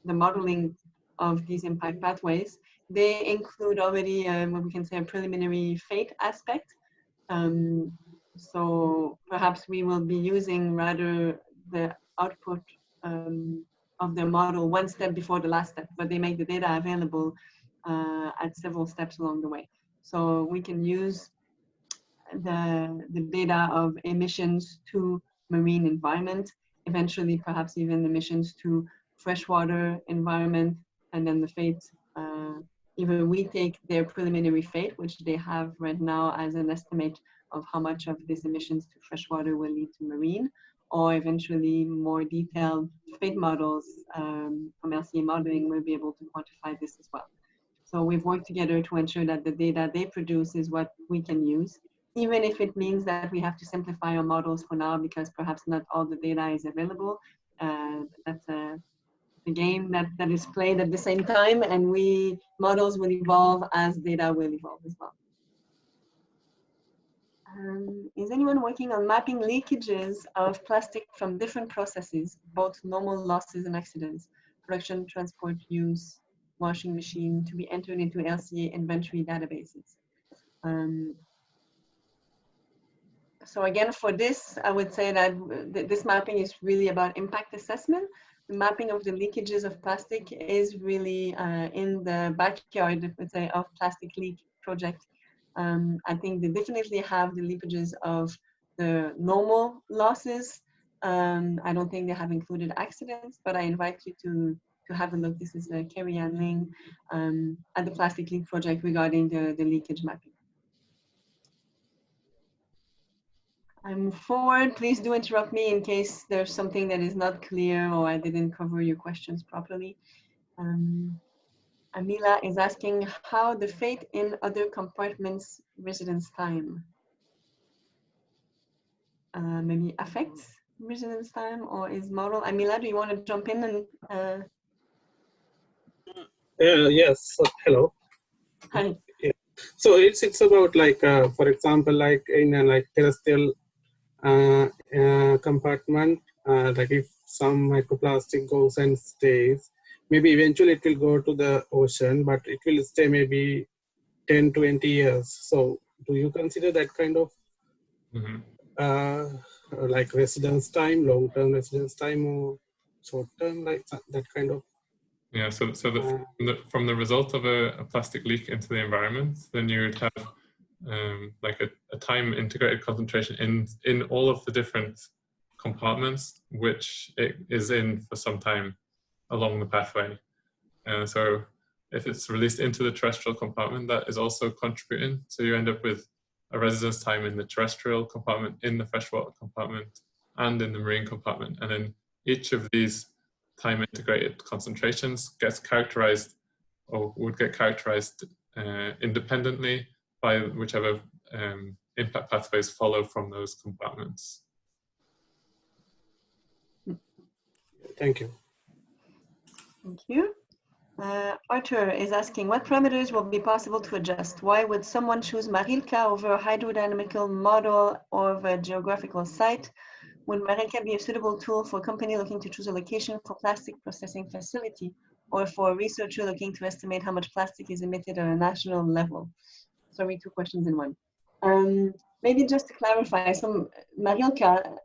[SPEAKER 1] the modeling of these impact pathways. They include already what we can say a preliminary fate aspect. So perhaps we will be using rather the output of their model one step before the last step, but they make the data available at several steps along the way. So we can use the data of emissions to marine environment, eventually perhaps even emissions to freshwater environment, and then the fate. Even we take their preliminary fate, which they have right now as an estimate of how much of these emissions to freshwater will lead to marine, or eventually more detailed fate models from LCA modeling will be able to quantify this as well. So we've worked together to ensure that the data they produce is what we can use, even if it means that we have to simplify our models for now because perhaps not all the data is available. That's a game that is played at the same time, and models will evolve as data will evolve as well. Is anyone working on mapping leakages of plastic from different processes, both normal losses and accidents, production, transport, use, washing machine, to be entered into LCA inventory databases? So again, for this, I would say that this mapping is really about impact assessment. The mapping of the leakages of plastic is really in the backyard, let's say, of plastic leak project. I think they definitely have the leakages of the normal losses. I don't think they have included accidents, but I invite you to have a look. This is Kerry Ann Ling at the plastic leak project regarding the leakage mapping. I move forward. Please do interrupt me in case there's something that is not clear or I didn't cover your questions properly. Amila is asking how the fate in other compartments residence time maybe affects residence time, or is model. Amila, do you want to jump in and?
[SPEAKER 6] Yes. Hello.
[SPEAKER 1] Hi.
[SPEAKER 6] Yeah. So it's about like for example, like in a like terrestrial compartment, like if some microplastic goes and stays, maybe eventually it will go to the ocean, but it will stay maybe 10, 20 years. So do you consider that kind of like residence time, long-term residence time, or short-term, like that kind of?
[SPEAKER 3] Yeah, so from the result of a plastic leak into the environment, then you would have like a time integrated concentration in all of the different compartments, which it is in for some time along the pathway. So if it's released into the terrestrial compartment, that is also contributing. So you end up with a residence time in the terrestrial compartment, in the freshwater compartment, and in the marine compartment. And then each of these time integrated concentrations gets characterized, or would get characterized independently by whichever impact pathways follow from those compartments.
[SPEAKER 6] Thank you.
[SPEAKER 1] Thank you. Arthur is asking, what parameters will be possible to adjust? Why would someone choose MarILCA over a hydrodynamical model of a geographical site? Would MarILCA be a suitable tool for a company looking to choose a location for plastic processing facility, or for a researcher looking to estimate how much plastic is emitted at a national level? Sorry, two questions in one. Maybe just to clarify, some MarILCA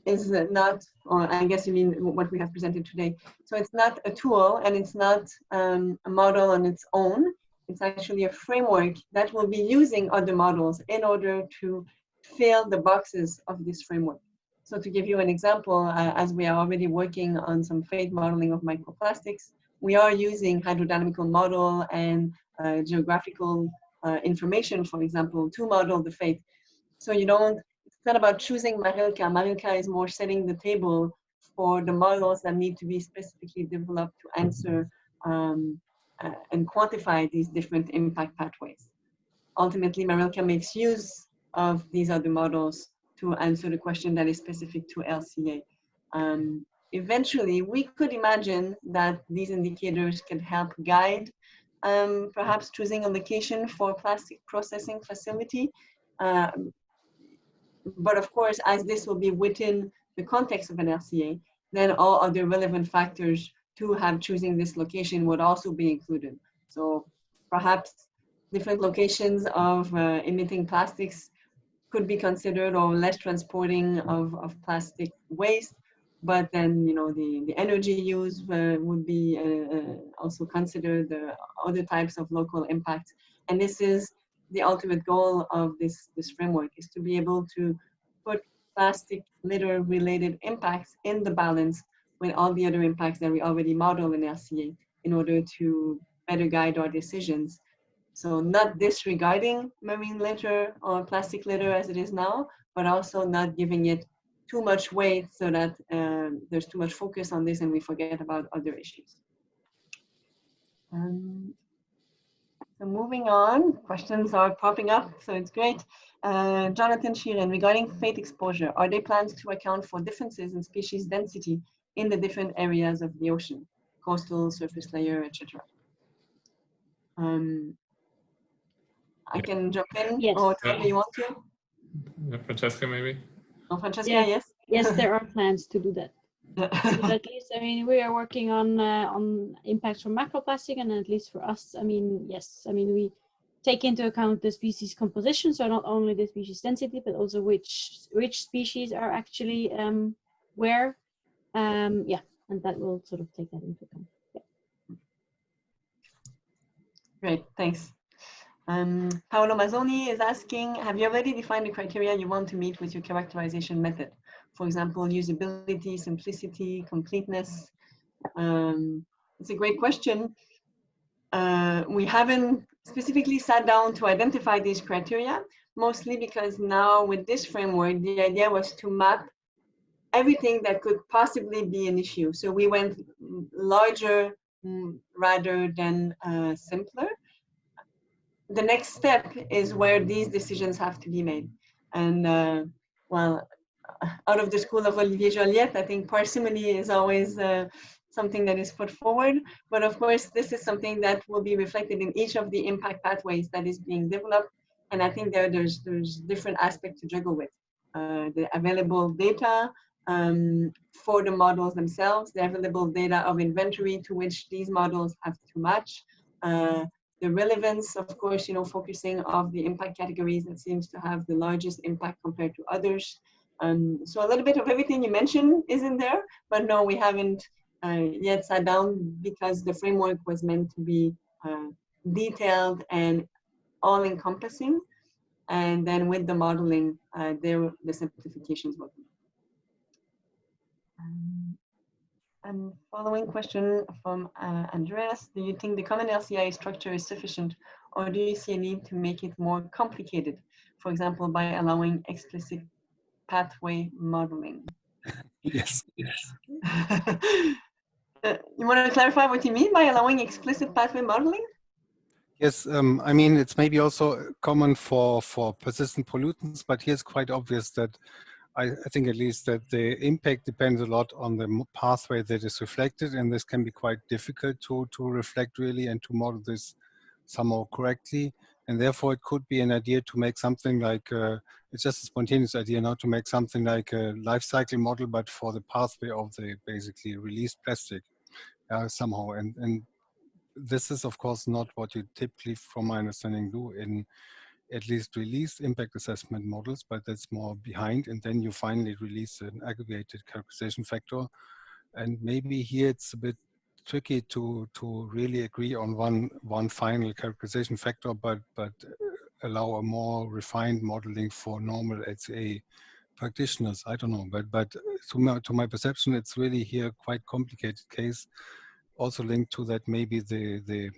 [SPEAKER 1] is not, or I guess you mean what we have presented today. So it's not a tool, and it's not a model on its own. It's actually a framework that will be using other models in order to fill the boxes of this framework. So to give you an example, as we are already working on some fate modeling of microplastics, we are using hydrodynamical model and geographical information, for example, to model the fate. So it's not about choosing MarILCA. MarILCA is more setting the table for the models that need to be specifically developed to answer and quantify these different impact pathways. Ultimately, MarILCA makes use of these other models to answer the question that is specific to LCA. eventually we could imagine that these indicators could help guide perhaps choosing a location for plastic processing facility. But of course, as this will be within the context of an LCA, then all other relevant factors to have choosing this location would also be included. So perhaps different locations of emitting plastics could be considered, or less transporting of plastic waste. But then, you know, the energy use would be also considered, the other types of local impact. And this is the ultimate goal of this framework, is to be able to put plastic litter related impacts in the balance with all the other impacts that we already model in LCA in order to better guide our decisions. So not disregarding marine litter or plastic litter as it is now, but also not giving it too much weight so that there's too much focus on this and we forget about other issues. So moving on, questions are popping up, so it's great. Jonathan Sheeran, regarding fate exposure, are there plans to account for differences in species density in the different areas of the ocean, coastal, surface layer, etc.? I can jump in.
[SPEAKER 2] Yes.
[SPEAKER 1] Or Toby, you want to?
[SPEAKER 3] Yeah, Francesca, maybe?
[SPEAKER 1] Oh, Francesca,
[SPEAKER 2] Yeah.
[SPEAKER 1] yes?
[SPEAKER 2] Yes, there are plans to do that. But at least, I mean, we are working on impacts from macroplastic, and at least for us, I mean, yes, I mean, we take into account the species composition, so not only the species density, but also which species are actually where. Yeah, and that will sort of take that into account. Yeah.
[SPEAKER 1] Great, thanks. Paolo Mazzoni is asking, have you already defined the criteria you want to meet with your characterization method? For example, usability, simplicity, completeness. It's a great question. We haven't specifically sat down to identify these criteria, mostly because now with this framework, the idea was to map everything that could possibly be an issue. So we went larger rather than simpler. The next step is where these decisions have to be made. And well, out of the school of Olivier Joliette, I think parsimony is always something that is put forward. But of course, this is something that will be reflected in each of the impact pathways that is being developed. And I think there's different aspects to juggle with. The available data for the models themselves, the available data of inventory to which these models have to match, the relevance, of course, you know, focusing of the impact categories that seems to have the largest impact compared to others. So a little bit of everything you mentioned is in there, but no, we haven't yet sat down because the framework was meant to be detailed and all-encompassing. And then with the modeling, the simplifications will be. And following question from Andreas, do you think the common LCI structure is sufficient, or do you see a need to make it more complicated? For example, by allowing explicit pathway modeling?
[SPEAKER 5] Yes.
[SPEAKER 1] You want to clarify what you mean by allowing explicit pathway modeling?
[SPEAKER 5] Yes, I mean, it's maybe also common for persistent pollutants, but here it's quite obvious that I think at least that the impact depends a lot on the pathway that is reflected, and this can be quite difficult to reflect really and to model this somehow correctly. And therefore it could be an idea to make something like, it's just a spontaneous idea now, to make something like a life cycle model, but for the pathway of the basically released plastic somehow. And this is of course not what you typically, from my understanding, do in at least release impact assessment models, but that's more behind. And then you finally release an aggregated characterization factor. And maybe here it's a bit tricky to really agree on one final characterization factor, but allow a more refined modeling for normal LCA practitioners. I don't know, but to my perception, it's really here quite complicated case. Also linked to that, maybe the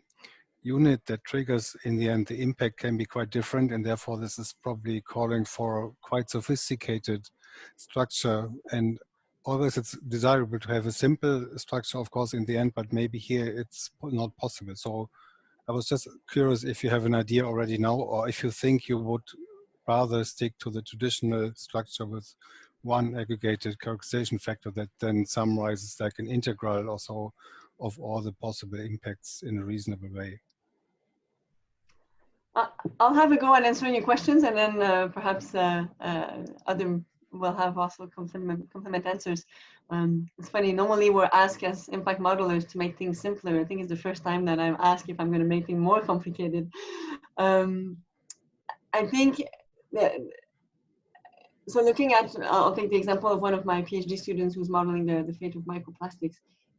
[SPEAKER 5] unit that triggers in the end the impact can be quite different, and therefore this is probably calling for quite sophisticated structure. And always it's desirable to have a simple structure, of course, in the end, but maybe here it's not possible. So I was just curious if you have an idea already now, or if you think you would rather stick to the traditional structure with one aggregated characterization factor that then summarizes like an integral or so of all the possible impacts in a reasonable way?
[SPEAKER 1] I'll have a go at answering your questions, and then perhaps other will have also complement answers. It's funny, normally we're asked as impact modelers to make things simpler. I think it's the first time that I'm asked if I'm going to make things more complicated. I think that, so looking at, I'll take the example of one of my PhD students who's modeling the fate of microplastics.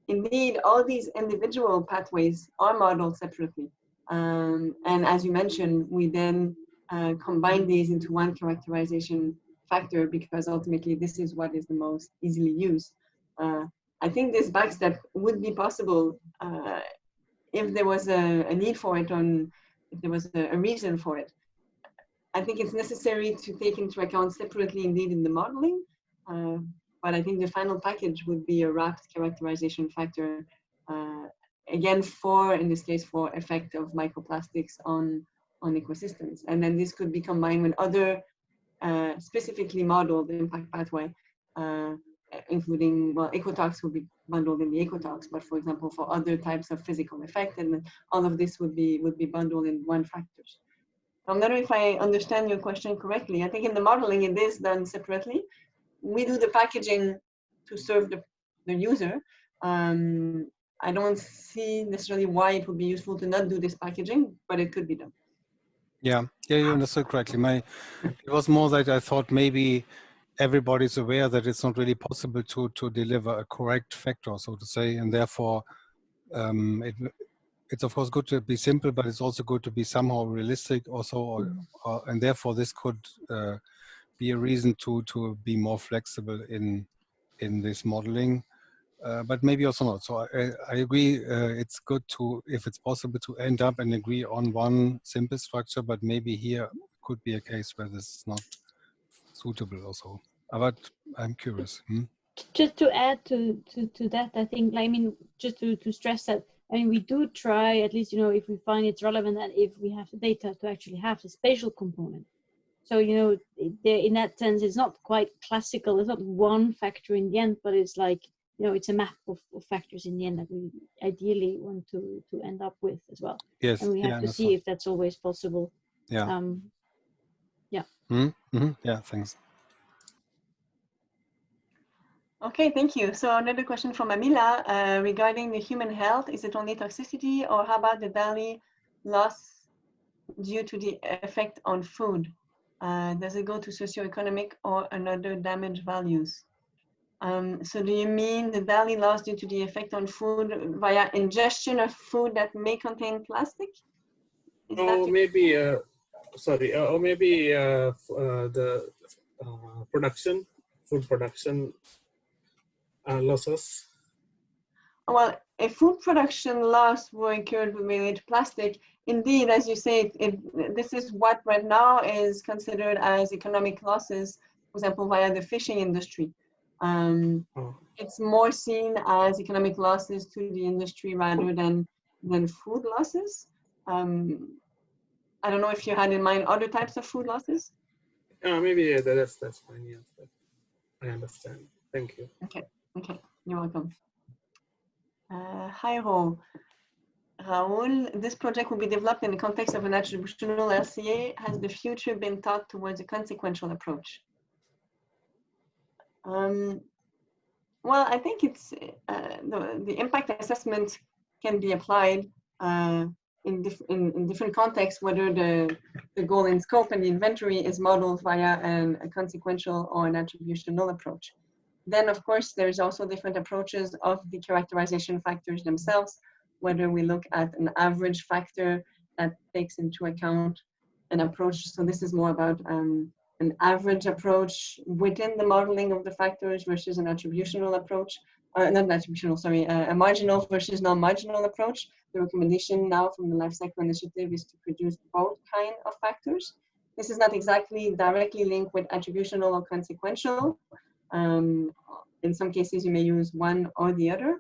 [SPEAKER 1] Indeed, all these individual pathways are modeled separately. And as you mentioned, we then combine these into one characterization factor because ultimately this is what is the most easily used. I think this backstep would be possible if there was a need for it, if there was a reason for it. I think it's necessary to take into account separately indeed in the modeling, but I think the final package would be a wrapped characterization factor, again, in this case, for effect of microplastics on ecosystems. And then this could be combined with other specifically modeled impact pathway, including, well, ecotox would be bundled in the ecotox, but for example, for other types of physical effect, and all of this would be bundled in one factors. I'm not sure if I understand your question correctly. I think in the modeling, it is done separately. We do the packaging to serve the user. I don't see necessarily why it would be useful to not do this packaging, but it could be done.
[SPEAKER 5] Yeah, you understood correctly. It was more that I thought maybe everybody's aware that it's not really possible to deliver a correct factor, so to say, and therefore it's of course good to be simple, but it's also good to be somehow realistic also, and therefore this could be a reason to be more flexible in this modeling, but maybe also not. So I agree, it's good to, if it's possible, to end up and agree on one simple structure, but maybe here could be a case where this is not suitable also. But I'm curious.
[SPEAKER 2] Just to add to that, I think, I mean, just to stress that, I mean, we do try, at least, if we find it's relevant, and if we have the data, to actually have the spatial component. So, in that sense, it's not quite classical. It's not one factor in the end, but it's like, it's a map of factors in the end that we ideally want to end up with as well.
[SPEAKER 5] Yes.
[SPEAKER 2] And we have to see if that's always possible.
[SPEAKER 5] Yeah.
[SPEAKER 2] Yeah.
[SPEAKER 5] Yeah, thanks.
[SPEAKER 1] Okay, thank you. So another question from Amila regarding the human health. Is it only toxicity, or how about the daily loss due to the effect on food? Does it go to socioeconomic or another damage values? So do you mean the daily loss due to the effect on food via ingestion of food that may contain plastic?
[SPEAKER 6] Or maybe, or maybe the food production losses.
[SPEAKER 1] Well, if food production loss were incurred related to plastic, indeed, as you say, this is what right now is considered as economic losses, for example, via the fishing industry. It's more seen as economic losses to the industry rather than food losses. I don't know if you had in mind other types of food losses.
[SPEAKER 6] Maybe that's fine. Yes, I understand. Thank you.
[SPEAKER 1] Okay, you're welcome. Hi, Raoul, this project will be developed in the context of an attributional LCA. Has the future been thought towards a consequential approach? Well, I think it's the impact assessment can be applied in different contexts, whether the goal and scope and the inventory is modeled via a consequential or an attributional approach. Then, of course, there's also different approaches of the characterization factors themselves, whether we look at an average factor that takes into account an approach. So this is more about an average approach within the modeling of the factors versus an attributional approach, not an attributional, sorry, a marginal versus non-marginal approach. The recommendation now from the Life Cycle Initiative is to produce both kinds of factors. This is not exactly directly linked with attributional or consequential. In some cases, you may use one or the other,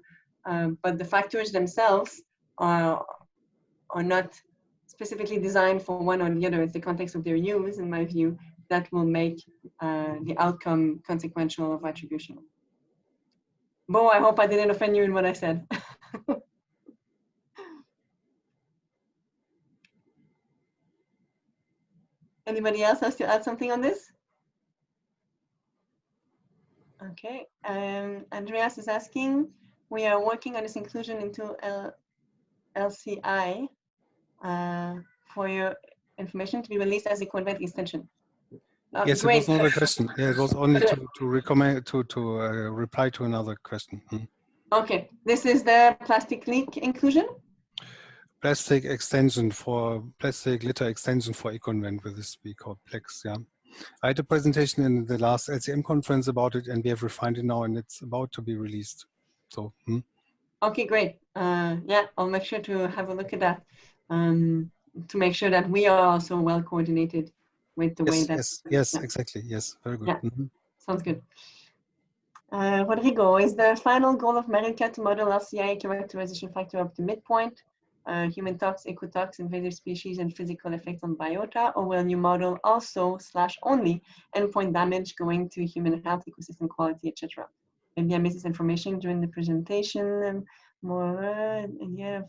[SPEAKER 1] but the factors themselves are not specifically designed for one or the other. It's the context of their use, in my view, that will make the outcome consequential of attribution. Bo, I hope I didn't offend you in what I said. Anybody else has to add something on this? Okay, Andreas is asking, we are working on this inclusion into LCI for your information to be released as a convent extension.
[SPEAKER 5] Yes,
[SPEAKER 1] Great.
[SPEAKER 5] it was not a question. Yeah, it was only to recommend to reply to another question.
[SPEAKER 1] Okay, this is the plastic leak inclusion.
[SPEAKER 5] Plastic litter extension for eConvent, with this we call PLEX. Yeah, I had a presentation in the last LCM conference about it, and we have refined it now, and it's about to be released. So.
[SPEAKER 1] Okay, great. Yeah, I'll make sure to have a look at that to make sure that we are also well coordinated with the way that.
[SPEAKER 5] Yes,
[SPEAKER 1] yeah.
[SPEAKER 5] exactly. Yes, very good.
[SPEAKER 1] Yeah, sounds good. Rodrigo, is the final goal of MarILCA to model LCI characterization factor up to midpoint, human tox, ecotox, invasive species, and physical effects on biota, or will you model also / only endpoint damage going to human health, ecosystem quality, etc.? Maybe I missed this information during the presentation. More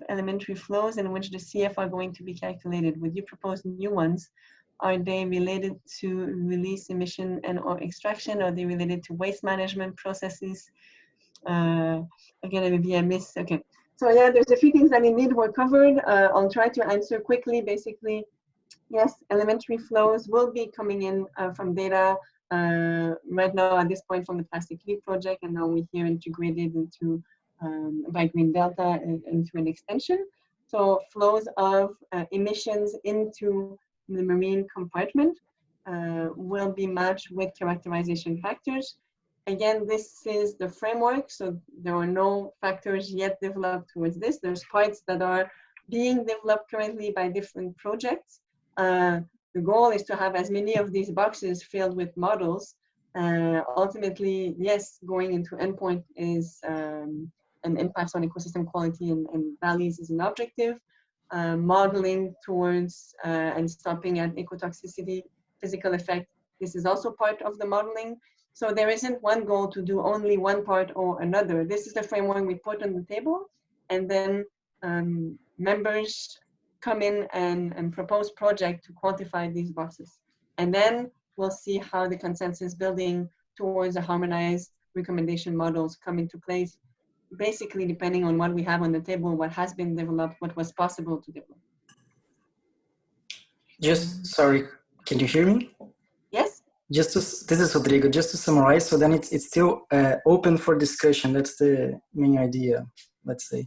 [SPEAKER 1] elementary flows in which the CF are going to be calculated. Would you propose new ones? Are they related to release, emission, and or extraction? Are they related to waste management processes? Again, maybe I missed. Okay, so yeah, there's a few things that indeed were covered. I'll try to answer quickly. Basically, yes, elementary flows will be coming in from data right now at this point from the Plastic Leak project, and now we here integrated into by Green Delta into an extension. So flows of emissions into the marine compartment will be matched with characterization factors. Again, this is the framework, so there are no factors yet developed towards this. There's parts that are being developed currently by different projects. The goal is to have as many of these boxes filled with models. Ultimately, yes, going into endpoint is an impact on ecosystem quality and values is an objective. Modeling towards and stopping at ecotoxicity, physical effect, this is also part of the modeling. So there isn't one goal to do only one part or another. This is the framework we put on the table, and then members come in and propose project to quantify these boxes. And then we'll see how the consensus building towards a harmonized recommendation models come into place, basically depending on what we have on the table, what has been developed, what was possible to develop.
[SPEAKER 7] Just, sorry, can you hear me?
[SPEAKER 1] Yes.
[SPEAKER 7] This is Rodrigo, just to summarize, so then it's still open for discussion. That's the main idea, let's say.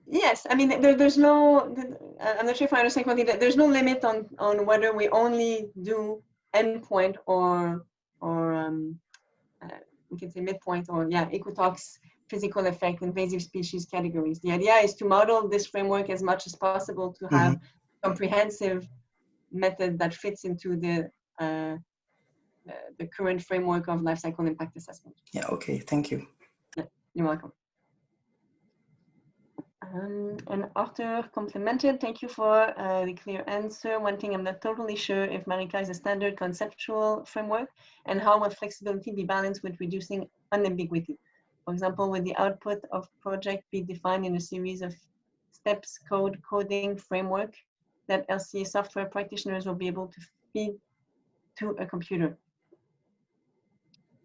[SPEAKER 1] Yes, I mean, there's no, I'm not sure if I understand correctly, that there's no limit on whether we only do endpoint or we can say midpoint or ecotox, physical effect, invasive species categories. The idea is to model this framework as much as possible to have comprehensive method that fits into the current framework of life cycle impact assessment.
[SPEAKER 7] Yeah, okay, thank you.
[SPEAKER 1] Yeah, you're welcome. And Arthur complimented, thank you for the clear answer. One thing I'm not totally sure if MarILCA is a standard conceptual framework, and how will flexibility be balanced with reducing unambiguity? For example, would the output of project be defined in a series of steps, coding framework that LCA software practitioners will be able to feed to a computer?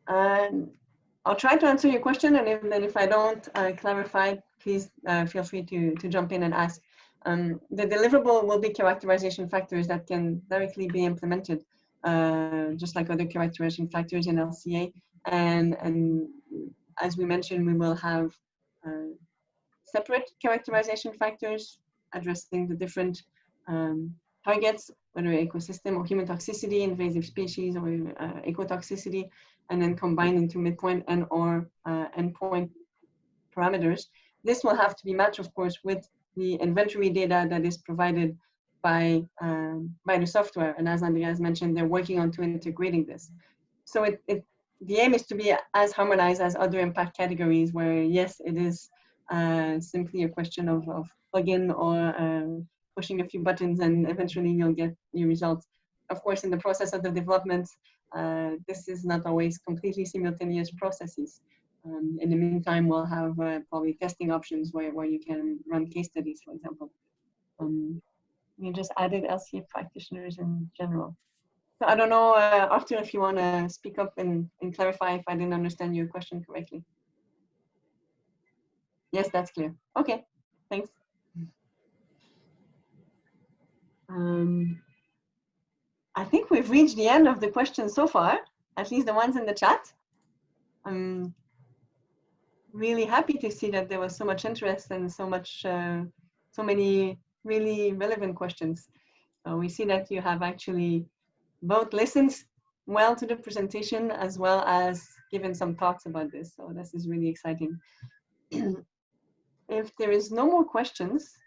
[SPEAKER 1] I'll try to answer your question, and if I don't clarify, please feel free to jump in and ask. The deliverable will be characterization factors that can directly be implemented, just like other characterization factors in LCA. And as we mentioned, we will have separate characterization factors addressing the different targets, whether ecosystem or human toxicity, invasive species, or ecotoxicity, and then combined into midpoint and or endpoint parameters. This will have to be matched, of course, with the inventory data that is provided by the software. And as Andreas mentioned, they're working on to integrating this. So the aim is to be as harmonized as other impact categories, where yes, it is simply a question of plugin or pushing a few buttons and eventually you'll get your results. Of course, in the process of the development, this is not always completely simultaneous processes. In the meantime, we'll have probably testing options where you can run case studies, for example. You just added LCA practitioners in general. So I don't know, Arthur, if you want to speak up and clarify if I didn't understand your question correctly. Yes, that's clear. Okay, thanks. I think we've reached the end of the questions so far, at least the ones in the chat. I'm really happy to see that there was so much interest and so many really relevant questions. We see that you have actually both listened well to the presentation as well as given some thoughts about this. So this is really exciting. If there is no more questions,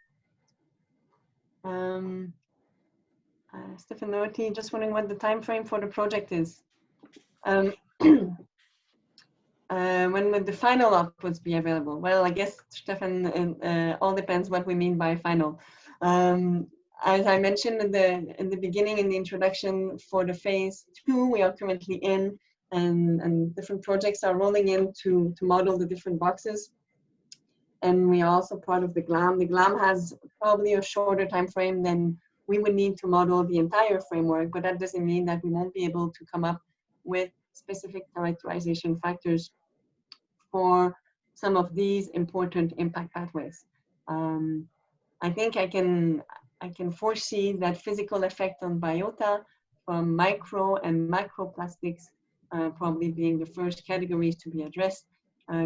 [SPEAKER 1] Stefan Norty, just wondering what the time frame for the project is. When would the final outputs be available? Well, I guess, Stefan, all depends what we mean by final. As I mentioned in the beginning, in the introduction, for the phase 2, we are currently in, and different projects are rolling in to model the different boxes. And we are also part of the GLAM. The GLAM has probably a shorter time frame than we would need to model the entire framework, but that doesn't mean that we won't be able to come up with specific characterization factors for some of these important impact pathways. I think I can foresee that physical effect on biota from micro and macro plastics probably being the first categories to be addressed,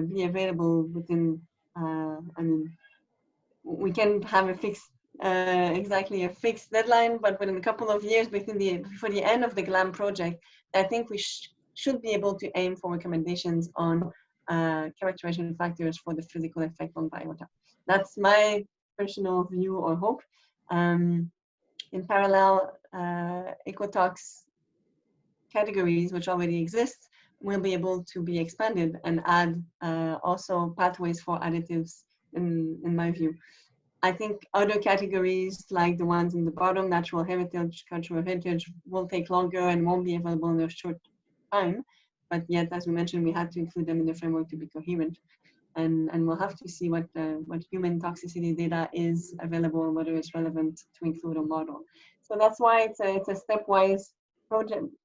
[SPEAKER 1] be available within, I mean, we can have a fixed, exactly a fixed deadline, but within a couple of years before the end of the GLAM project, I think we should be able to aim for recommendations on characterization factors for the physical effect on biota. That's my personal view or hope. In parallel, ecotox categories, which already exist, will be able to be expanded and add also pathways for additives, in my view. I think other categories, like the ones in the bottom, natural heritage, cultural heritage, will take longer and won't be available in a short time. But yet, as we mentioned, we had to include them in the framework to be coherent. And we'll have to see what human toxicity data is available and whether it's relevant to include a model. So that's why it's a stepwise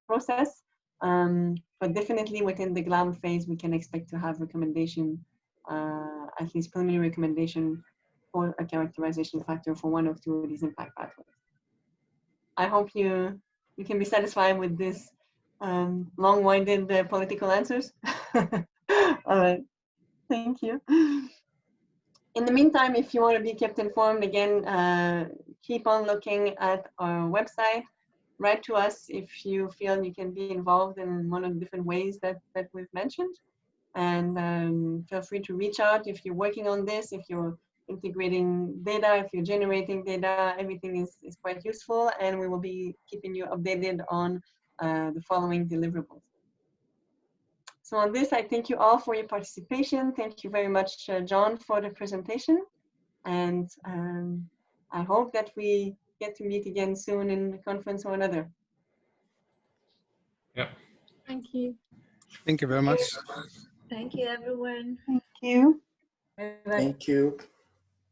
[SPEAKER 1] process. But definitely within the GLAM phase, we can expect to have recommendation, at least preliminary recommendation for a characterization factor for one or two of these impact pathways. I hope you can be satisfied with this long-winded political answers. All right. Thank you. In the meantime, if you want to be kept informed, again, keep on looking at our website. Write to us if you feel you can be involved in one of the different ways that we've mentioned. And feel free to reach out if you're working on this, if you're integrating data, if you're generating data, everything is quite useful, and we will be keeping you updated on the following deliverables. So on this, I thank you all for your participation. Thank you very much, John, for the presentation. And I hope that we get to meet again soon in a conference or another.
[SPEAKER 3] Yeah.
[SPEAKER 2] Thank you.
[SPEAKER 5] Thank you very much.
[SPEAKER 8] Thank you, everyone.
[SPEAKER 1] Thank you.
[SPEAKER 7] Thank you.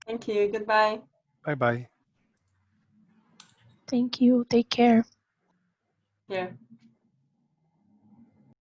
[SPEAKER 1] Thank you. Goodbye.
[SPEAKER 5] Bye-bye.
[SPEAKER 9] Thank you. Take care.
[SPEAKER 1] Yeah.